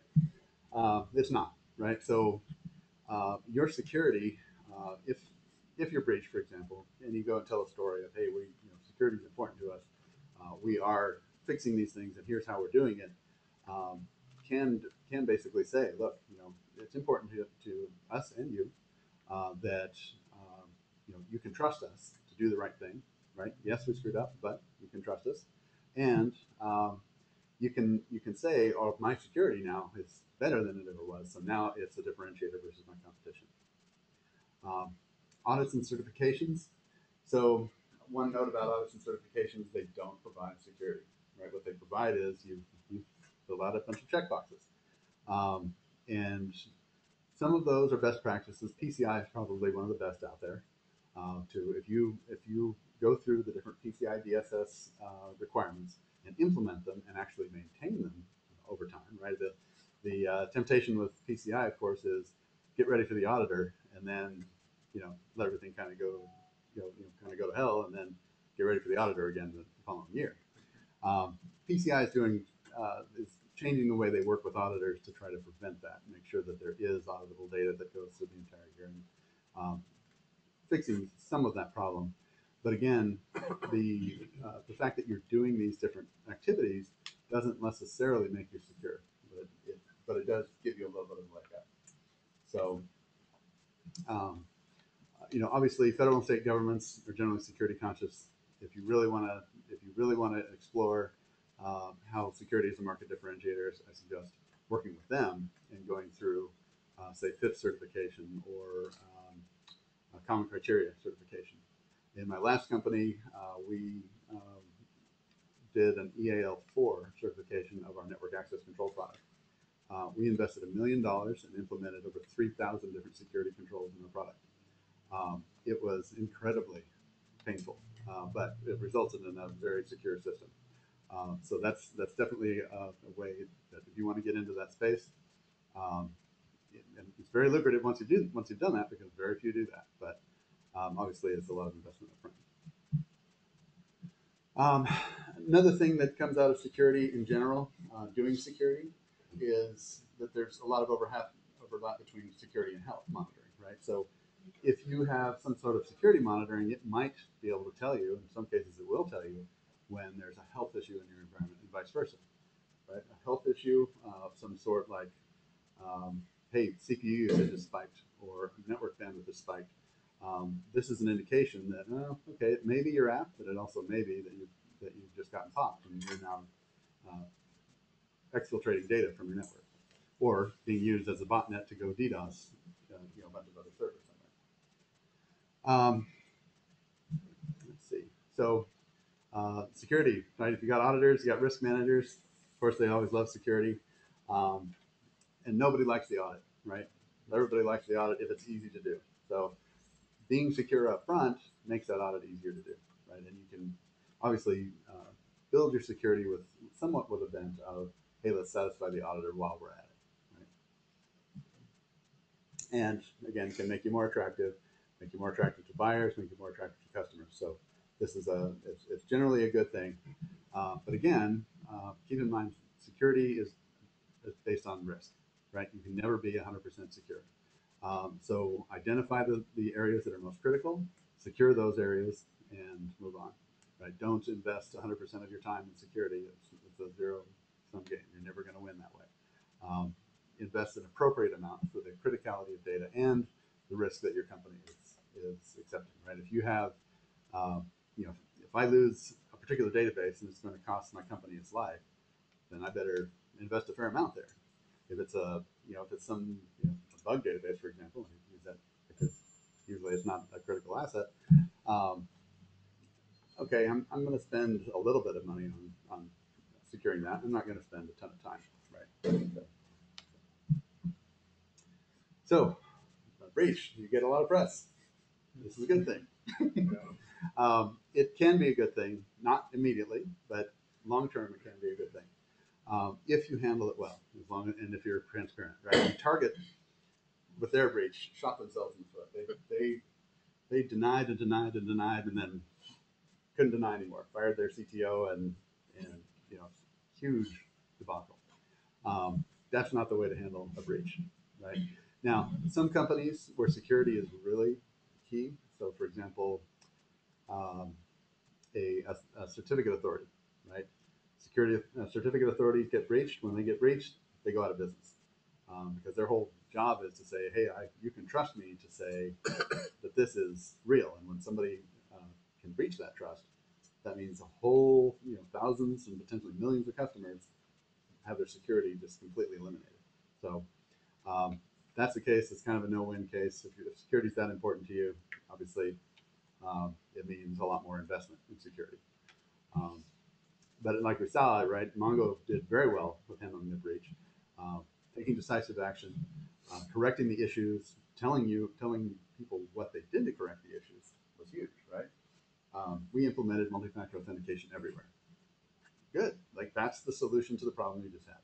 It's not, right? So your security, if you're breached, for example, and you go and tell a story of, hey, security is important to us. We are fixing these things, and here's how we're doing it. Can basically say, look, it's important to us and you that you can trust us to do the right thing, right? Yes, we screwed up, but you can trust us, and you can say, oh, my security now is better than it ever was, so now it's a differentiator versus my competition. Audits and certifications. So one note about audits and certifications, they don't provide security, right? What they provide is you fill out a bunch of checkboxes. And some of those are best practices. PCI is probably one of the best out there. If you go through the different PCI DSS requirements and implement them and actually maintain them over time, right? The temptation with PCI, of course, is get ready for the auditor, and then let everything kind of go to hell, and then get ready for the auditor again the following year. PCI is changing the way they work with auditors to try to prevent that, and make sure that there is auditable data that goes through the entire year, and fixing some of that problem. But again, the fact that you're doing these different activities doesn't necessarily make you secure, but it does give you a little bit of a leg up. So, obviously, federal and state governments are generally security conscious. If you really want to explore how security is a market differentiator, I suggest working with them and going through, say, FIPS certification or a common criteria certification. In my last company, we did an EAL4 certification of our network access control product. We invested $1 million and implemented over 3,000 different security controls in the product. It was incredibly painful, but it resulted in a very secure system. So that's definitely a way that if you want to get into that space, and it's very lucrative once you've done that, because very few do that. But obviously, it's a lot of investment up front. Another thing that comes out of security in general, doing security, is that there's a lot of overlap between security and health monitoring, right? So if you have some sort of security monitoring, it might be able to tell you, in some cases it will tell you, when there's a health issue in your environment, and vice versa, right? A health issue of some sort, like, hey, CPU usage is spiked, or network bandwidth is spiked. This is an indication that, okay, it may be your app, but it also may be that you've just gotten popped and you're now exfiltrating data from your network, or being used as a botnet to go DDoS, a bunch of other servers somewhere. Let's see. So security, right? If you got auditors, you got risk managers. Of course, they always love security, and nobody likes the audit, right? Everybody likes the audit if it's easy to do. So being secure up front makes that audit easier to do, right? And you can obviously build your security somewhat with a bent of, hey, let's satisfy the auditor while we're at it, right? And again, can make you more attractive to buyers, make you more attractive to customers. So this is it's generally a good thing. But again, keep in mind, security is based on risk, right? You can never be 100% secure. So identify the areas that are most critical, secure those areas, and move on. Right? Don't invest 100% of your time in security. It's a zero-sum game. You're never going to win that way. Invest an appropriate amount for the criticality of data and the risk that your company is accepting. Right? If you have, if I lose a particular database and it's going to cost my company its life, then I better invest a fair amount there. If it's if it's some a bug database, for example, use that because usually it's not a critical asset. Okay, I'm going to spend a little bit of money on securing that. I'm not going to spend a ton of time, right? So, breach, you get a lot of press. This is a good thing. It can be a good thing, not immediately, but long term it can be a good thing if you handle it well, and if you're transparent, right? You target with their breach, shot themselves in the foot. They denied and denied and denied, and then couldn't deny anymore. Fired their CTO, and huge debacle. That's not the way to handle a breach, right? Now, some companies where security is really key. So, for example, a certificate authority, right? Certificate authorities get breached. When they get breached, they go out of business because their whole job is to say, hey, you can trust me to say that this is real. And when somebody can breach that trust, that means a whole thousands and potentially millions of customers have their security just completely eliminated. So that's the case. It's kind of a no-win case. If security is that important to you, obviously it means a lot more investment in security. But like we saw, right, Mongo did very well with handling the breach, taking decisive action, correcting the issues, telling people what they did to correct the issues was huge, right? We implemented multi-factor authentication everywhere. Good. Like that's the solution to the problem you just had.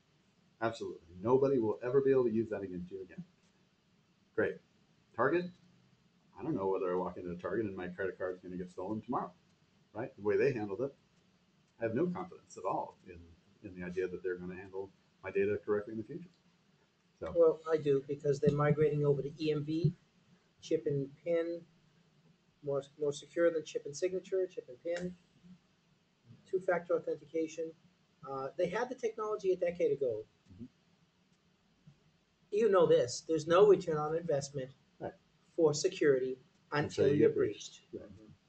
Absolutely. Nobody will ever be able to use that against you again. Great. Target. I don't know whether I walk into a Target and my credit card is going to get stolen tomorrow, right? The way they handled it, I have no confidence at all in the idea that they're going to handle my data correctly in the future. So, Well, I do because they're migrating over to EMV, chip and pin, more secure than chip and signature, chip and pin, two-factor authentication. They had the technology a decade ago. You know this. There's no return on investment right. for security until you're breached. Right.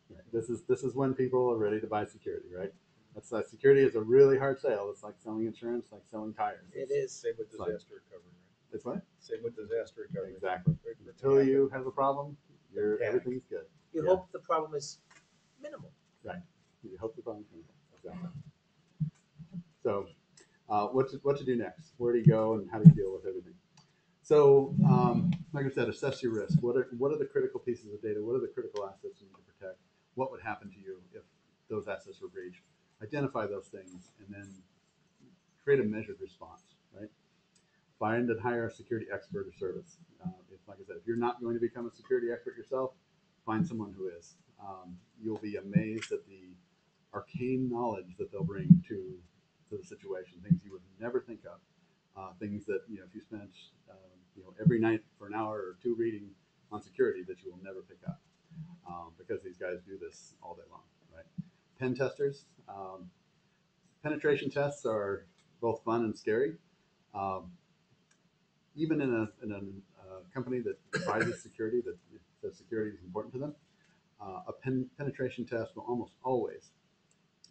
Right. This is when people are ready to buy security, right? Security is a really hard sale. It's like selling insurance, like selling tires. It is. Same with disaster recovery, right? It's what? Same with disaster recovery. Exactly. Until you have a problem, everything's good. You hope the problem is minimal. Right. You hope the problem's minimal. Exactly. So, what to do next? Where do you go, and how do you deal with everything? So, like I said, assess your risk. What are the critical pieces of data? What are the critical assets you need to protect? What would happen to you if those assets were breached? Identify those things, and then create a measured response. Right? Find and hire a security expert or service. Like I said, if you're not going to become a security expert yourself, find someone who is. You'll be amazed at the arcane knowledge that they'll bring to the situation. Things you would never think of. Things that if you spent every night for an hour or two reading on security, that you will never pick up because these guys do this all day long, right? Pen testers, penetration tests are both fun and scary. Even in a company that prizes security, that says security is important to them, a penetration test will almost always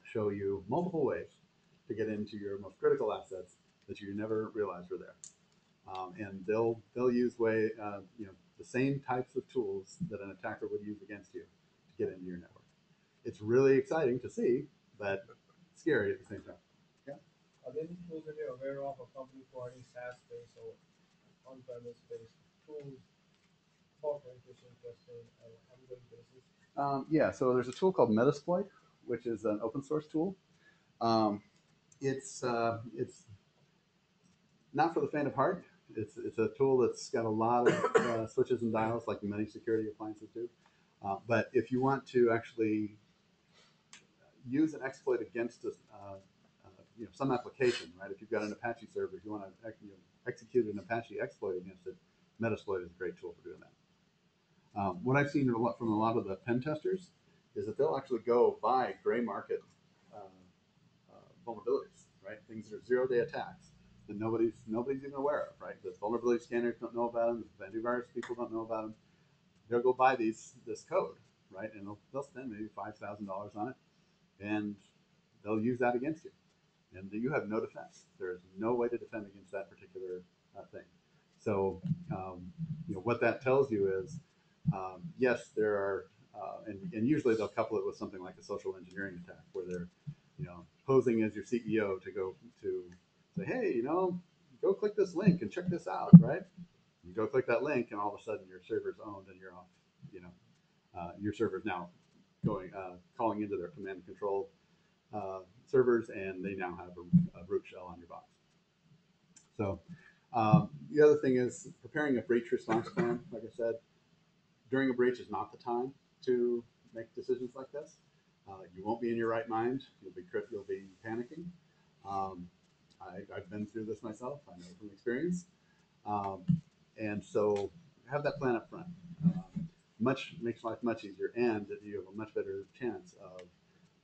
show you multiple ways to get into your most critical assets that you never realized were there. And they'll use the same types of tools that an attacker would use against you to get into your network. It's really exciting to see, but scary at the same time. Yeah. Are there any tools that you're aware of a company providing SaaS-based or on-premise-based tools for penetration testing on an ongoing basis? Yeah, so there's a tool called Metasploit, which is an open source tool. It's not for the faint of heart. It's a tool that's got a lot of switches and dials, like many security appliances do. But if you want to actually use an exploit against some application, right? If you've got an Apache server, if you want to execute an Apache exploit against it, Metasploit is a great tool for doing that. What I've seen from a lot of the pen testers is that they'll actually go buy gray market vulnerabilities, right? Things that are 0-day attacks that nobody's even aware of, right? The vulnerability scanners don't know about them. The antivirus people don't know about them. They'll go buy this code, right? And they'll spend maybe $5,000 on it, and they'll use that against you, and you have no defense. There is no way to defend against that particular thing. So, what that tells you is, yes, there are, and usually they'll couple it with something like a social engineering attack, where they're, posing as your CEO to go to say, hey, go click this link and check this out, right? You go click that link, and all of a sudden your server's owned, and you're off. Your server's now going calling into their command and control servers, and they now have a root shell on your box. So the other thing is preparing a breach response plan. Like I said, during a breach is not the time to make decisions like this. You won't be in your right mind. You'll be panicking. I've been through this myself. I know from experience. And so have that plan up front. Makes life much easier, and that you have a much better chance of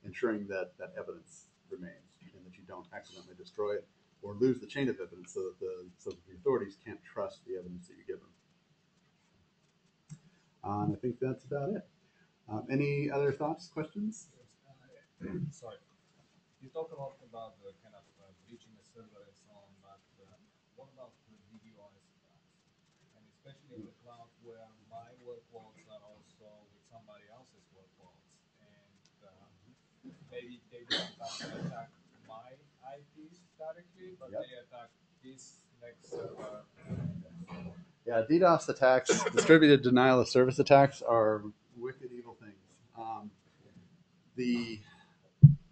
ensuring that evidence remains, and that you don't accidentally destroy it or lose the chain of evidence, so that the authorities can't trust the evidence that you give them. I think that's about it. Any other thoughts, questions? Sorry. You talk a lot about the kind of breaching a server and so on, but what about the DDoS attacks? And especially in the cloud, where my workloads are also with somebody else's workloads, and maybe they don't attack my IPs directly, but they attack this next server. Yeah, DDoS attacks, distributed denial of service attacks, are wicked evil things. The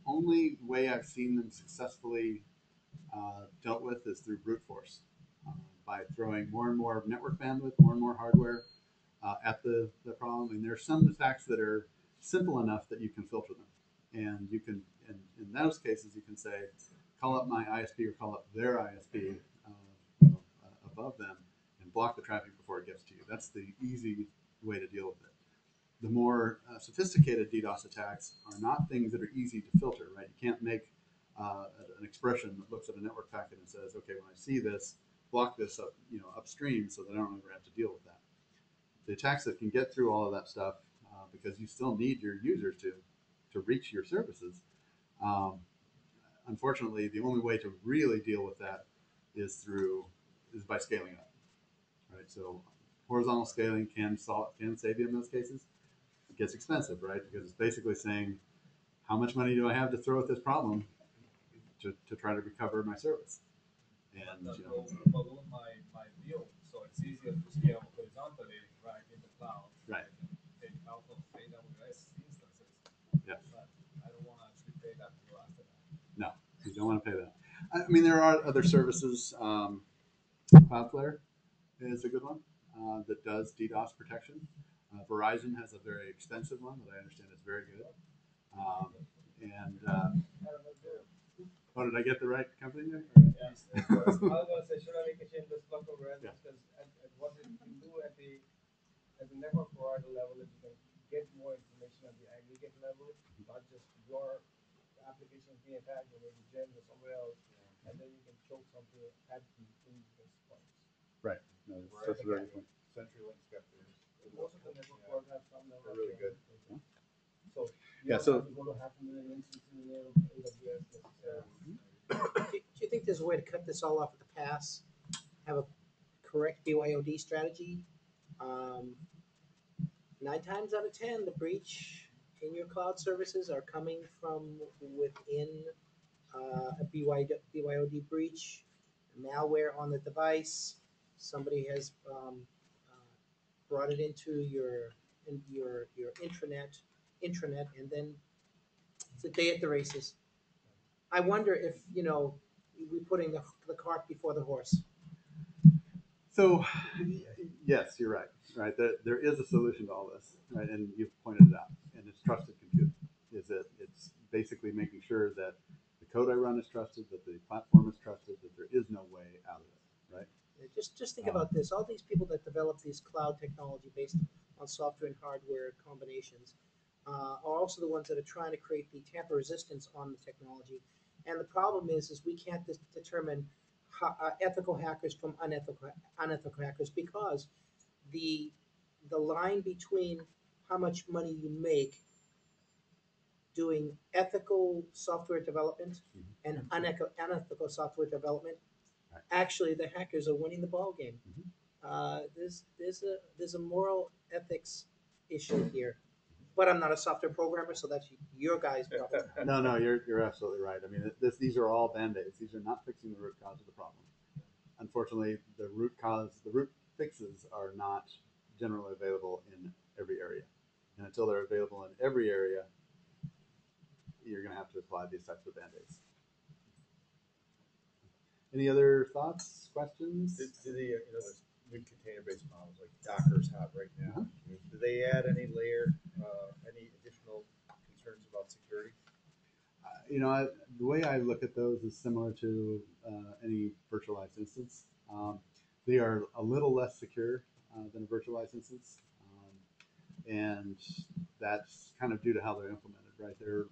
only way I've seen them successfully dealt with is through brute force, by throwing more and more network bandwidth, more and more hardware at the problem. And there are some attacks that are simple enough that you can filter them. And you can, in those cases, you can say, call up my ISP or call up their ISP above them and block the traffic before it gets to you. That's the easy way to deal with it. The more sophisticated DDoS attacks are not things that are easy to filter, right? You can't make an expression that looks at a network packet and says, okay, when I see this, block this up, upstream, so that I don't ever have to deal with that. The attacks that can get through all of that stuff, because you still need your users to reach your services. Unfortunately, the only way to really deal with that is by scaling up, right? So horizontal scaling can save you in those cases. It gets expensive, right? Because it's basically saying, how much money do I have to throw at this problem to try to recover my service? And that will balloon my bill, so it's easier to scale horizontally, right, in the cloud. Right. Take out of AWS instances. Yeah. But I don't want to actually pay that bill after that. No, you don't want to pay that. I mean, there are other services. Cloudflare is a good one that does DDoS protection. Verizon has a very expensive one that I understand is very good. Oh, did I get the right company there? Yes. I was going to say, should I make a shameless plug for Verizon? Yeah. Because what you can do at the network provider level is you can get more information at the aggregate level, not just your application being attacked, or maybe James or somewhere else, and then you can choke something at the individual points. Right. No, that's a very good point. CenturyLink's got theirs. Most of the network providers have some They're really good. So Yeah, don't so- have to go to 500,000 instances in AWS necessarily. Do you think there's a way to cut this all off at the pass? Have a correct BYOD strategy? 9 times out of 10, the breach in your cloud services are coming from within a BYOD breach, malware on the device. Somebody has brought it into your intranet, and then it's a day at the races. I wonder if we're putting the cart before the horse. So, yes, you're right. Right, there is a solution to all this, right? And you've pointed it out. And it's trusted computing. It's basically making sure that the code I run is trusted, that the platform is trusted, that there is no way out of it, right? Just think about this. All these people that develop these cloud technology based on software and hardware combinations are also the ones that are trying to create the tamper resistance on the technology. And the problem is we can't determine ethical hackers from unethical hackers because the the line between how much money you make doing ethical software development and unethical software development, Right. actually the hackers are winning the ball game. There's a moral ethics issue here, but I'm not a software programmer, so that's your guys' problem. No, you're absolutely right. I mean, these are all band-aids. These are not fixing the root cause of the problem. Unfortunately, the root fixes are not generally available in every area. And until they're available in every area, you're going to have to apply these types of band-aids. Any other thoughts, questions? Do the those new container-based models like Docker's hot right now? Do they add any any additional concerns about security? The way I look at those is similar to any virtualized instance. They are a little less secure than a virtualized instance, and that's kind of due to how they're implemented. Right, they're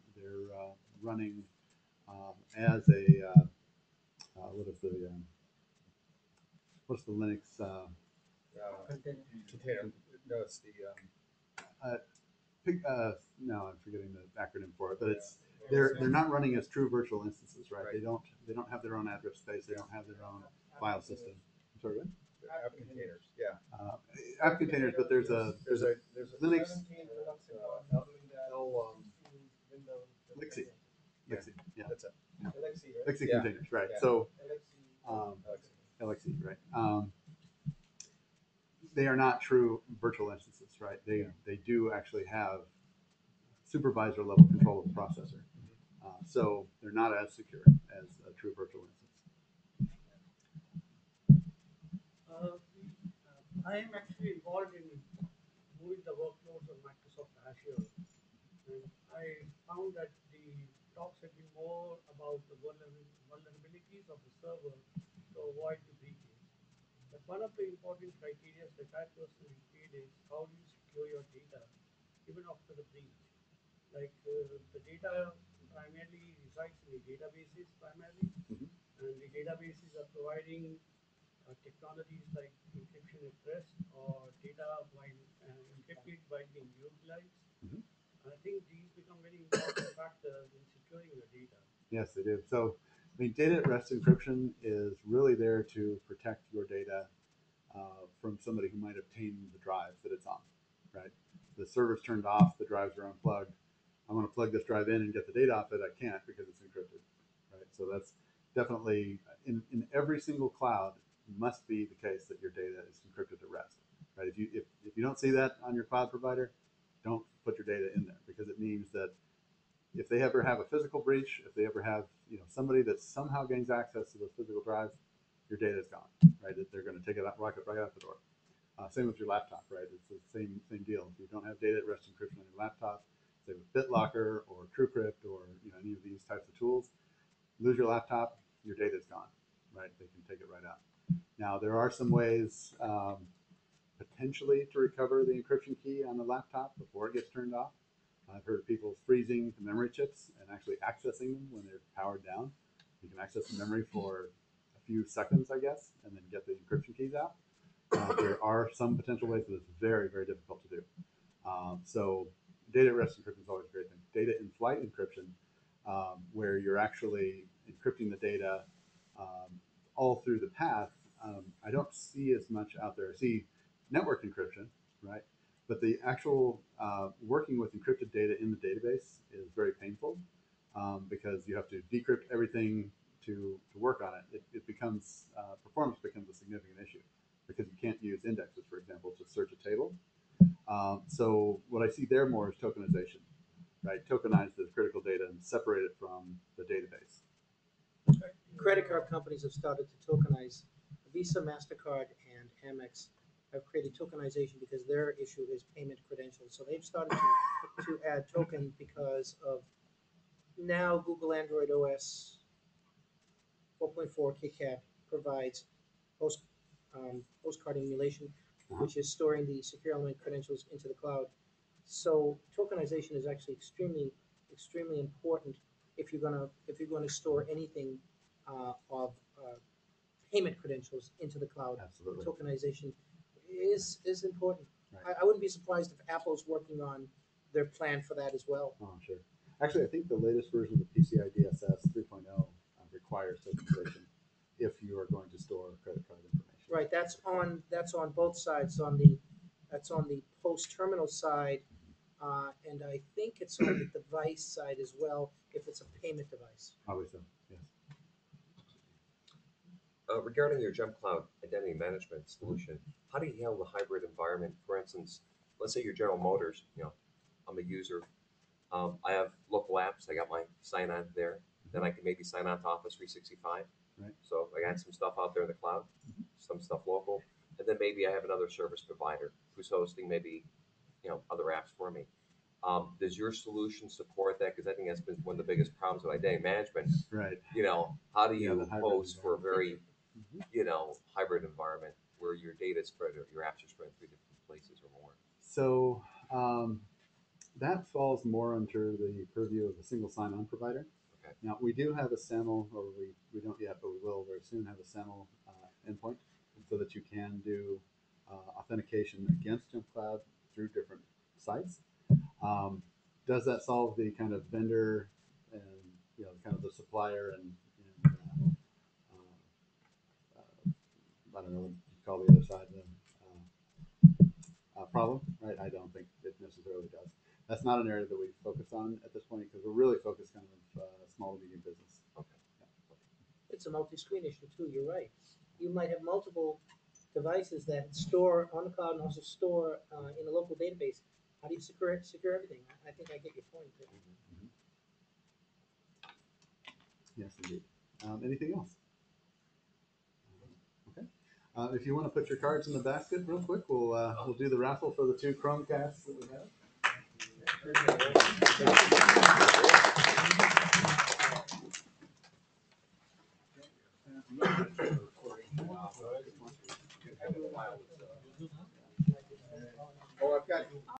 running as a what's the Linux? Container. No, it's the No, I'm forgetting the acronym for it, but it's they're not running as true virtual instances, right? Right. They don't have their own address space. They don't have their own file system. I'm sorry, what? app containers. Yeah. App containers, but there's a Linux. 17 Linux and doing that. Windows. Lexi. Yeah. Lexi, yeah. That's it. Alexi, right? Lexi Yeah. containers, right? Yeah. So Alexi. LXC, right? They are not true virtual instances, right? They do actually have supervisor level control of the processor, so they're not as secure as a true virtual instance. I am actually involved in moving the workloads of Microsoft Azure, and I found that the talks have been more about the vulnerabilities of the server to avoid the breaches. But one of the important criteria that I personally feel is how do you secure your data even after the breach? Like the data primarily resides in the databases primarily, and the databases are providing technologies like encryption at rest or data while encrypted while being utilized. I think these become very important factors in securing your data. Yes, they do. So, I mean, data at rest encryption is really there to protect your data from somebody who might obtain the drive that it's on, right? The server's turned off, the drives are unplugged. I want to plug this drive in and get the data off it. I can't because it's encrypted, right? So that's definitely in every single cloud must be the case that your data is encrypted at rest, right? If you don't see that on your cloud provider, don't put your data in there because it means that if they ever have a physical breach, if they ever have somebody that somehow gains access to those physical drives, your data is gone, right? They're going to take it out right out the door. Same with your laptop, right? It's the same deal. If you don't have data at rest encryption on your laptop, say with BitLocker or TrueCrypt or any of these types of tools, lose your laptop, your data is gone, right? They can take it right out. Now there are some ways potentially to recover the encryption key on the laptop before it gets turned off. I've heard of people freezing the memory chips and actually accessing them when they're powered down. You can access the memory for a few seconds, I guess, and then get the encryption keys out. There are some potential ways, but it's very, very difficult to do. So data at rest encryption is always a great thing. Data in flight encryption, where you're actually encrypting the data all through the path, I don't see as much out there. I see network encryption, right? But the actual working with encrypted data in the database is very painful because you have to decrypt everything to work on it. It becomes, performance becomes a significant issue because you can't use indexes, for example, to search a table. So what I see there more is tokenization, right? Tokenize the critical data and separate it from the database. Credit card companies have started to tokenize. Visa, MasterCard, and Amex have created tokenization because their issue is payment credentials. So they've started to add token because of now Google Android OS 4.4 KitKat provides postcard emulation, which is storing the secure element credentials into the cloud. So tokenization is actually extremely important if you're gonna store anything of payment credentials into the cloud. Absolutely. Tokenization is important. Right. I wouldn't be surprised if Apple's working on their plan for that as well. Oh, sure. Actually, I think the latest version of the PCI DSS 3.0 requires tokenization if you are going to store credit card information. Right, that's on both sides. That's on the post terminal side, and I think it's on the device side as well if it's a payment device. Probably so. Yes. Regarding your JumpCloud identity management solution, how do you handle the hybrid environment? For instance, let's say you're General Motors. I'm a user. I have local apps. I got my sign on there. Then I can maybe sign on to Office 365. Right. So I got some stuff out there in the cloud, some stuff local, and then maybe I have another service provider who's hosting maybe other apps for me. Does your solution support that? Because I think that's been one of the biggest problems with identity management. Right. How do Yeah, you the hybrid host for a very Mhm. hybrid environment where your data is spread or your apps are spread through different places or more? So that falls more under the purview of a single sign-on provider. Okay. Now, we do have a SAML, or we don't yet, but we will very soon have a SAML endpoint so that you can do authentication against JumpCloud through different sites. Does that solve the kind of vendor and kind of the supplier and I don't know what you call the other side of the problem, right? I don't think it necessarily does. That's not an area that we focus on at this point because we're really focused kind of small to medium business. Okay. It's a multi-screen issue too. You're right. You might have multiple devices that store on the cloud and also store in a local database. How do you secure everything? I think I get your point there. Mm-hmm. Yes, indeed. Anything else? Okay. If you want to put your cards in the basket real quick, we'll do the raffle for the 2 Chromecasts that we have.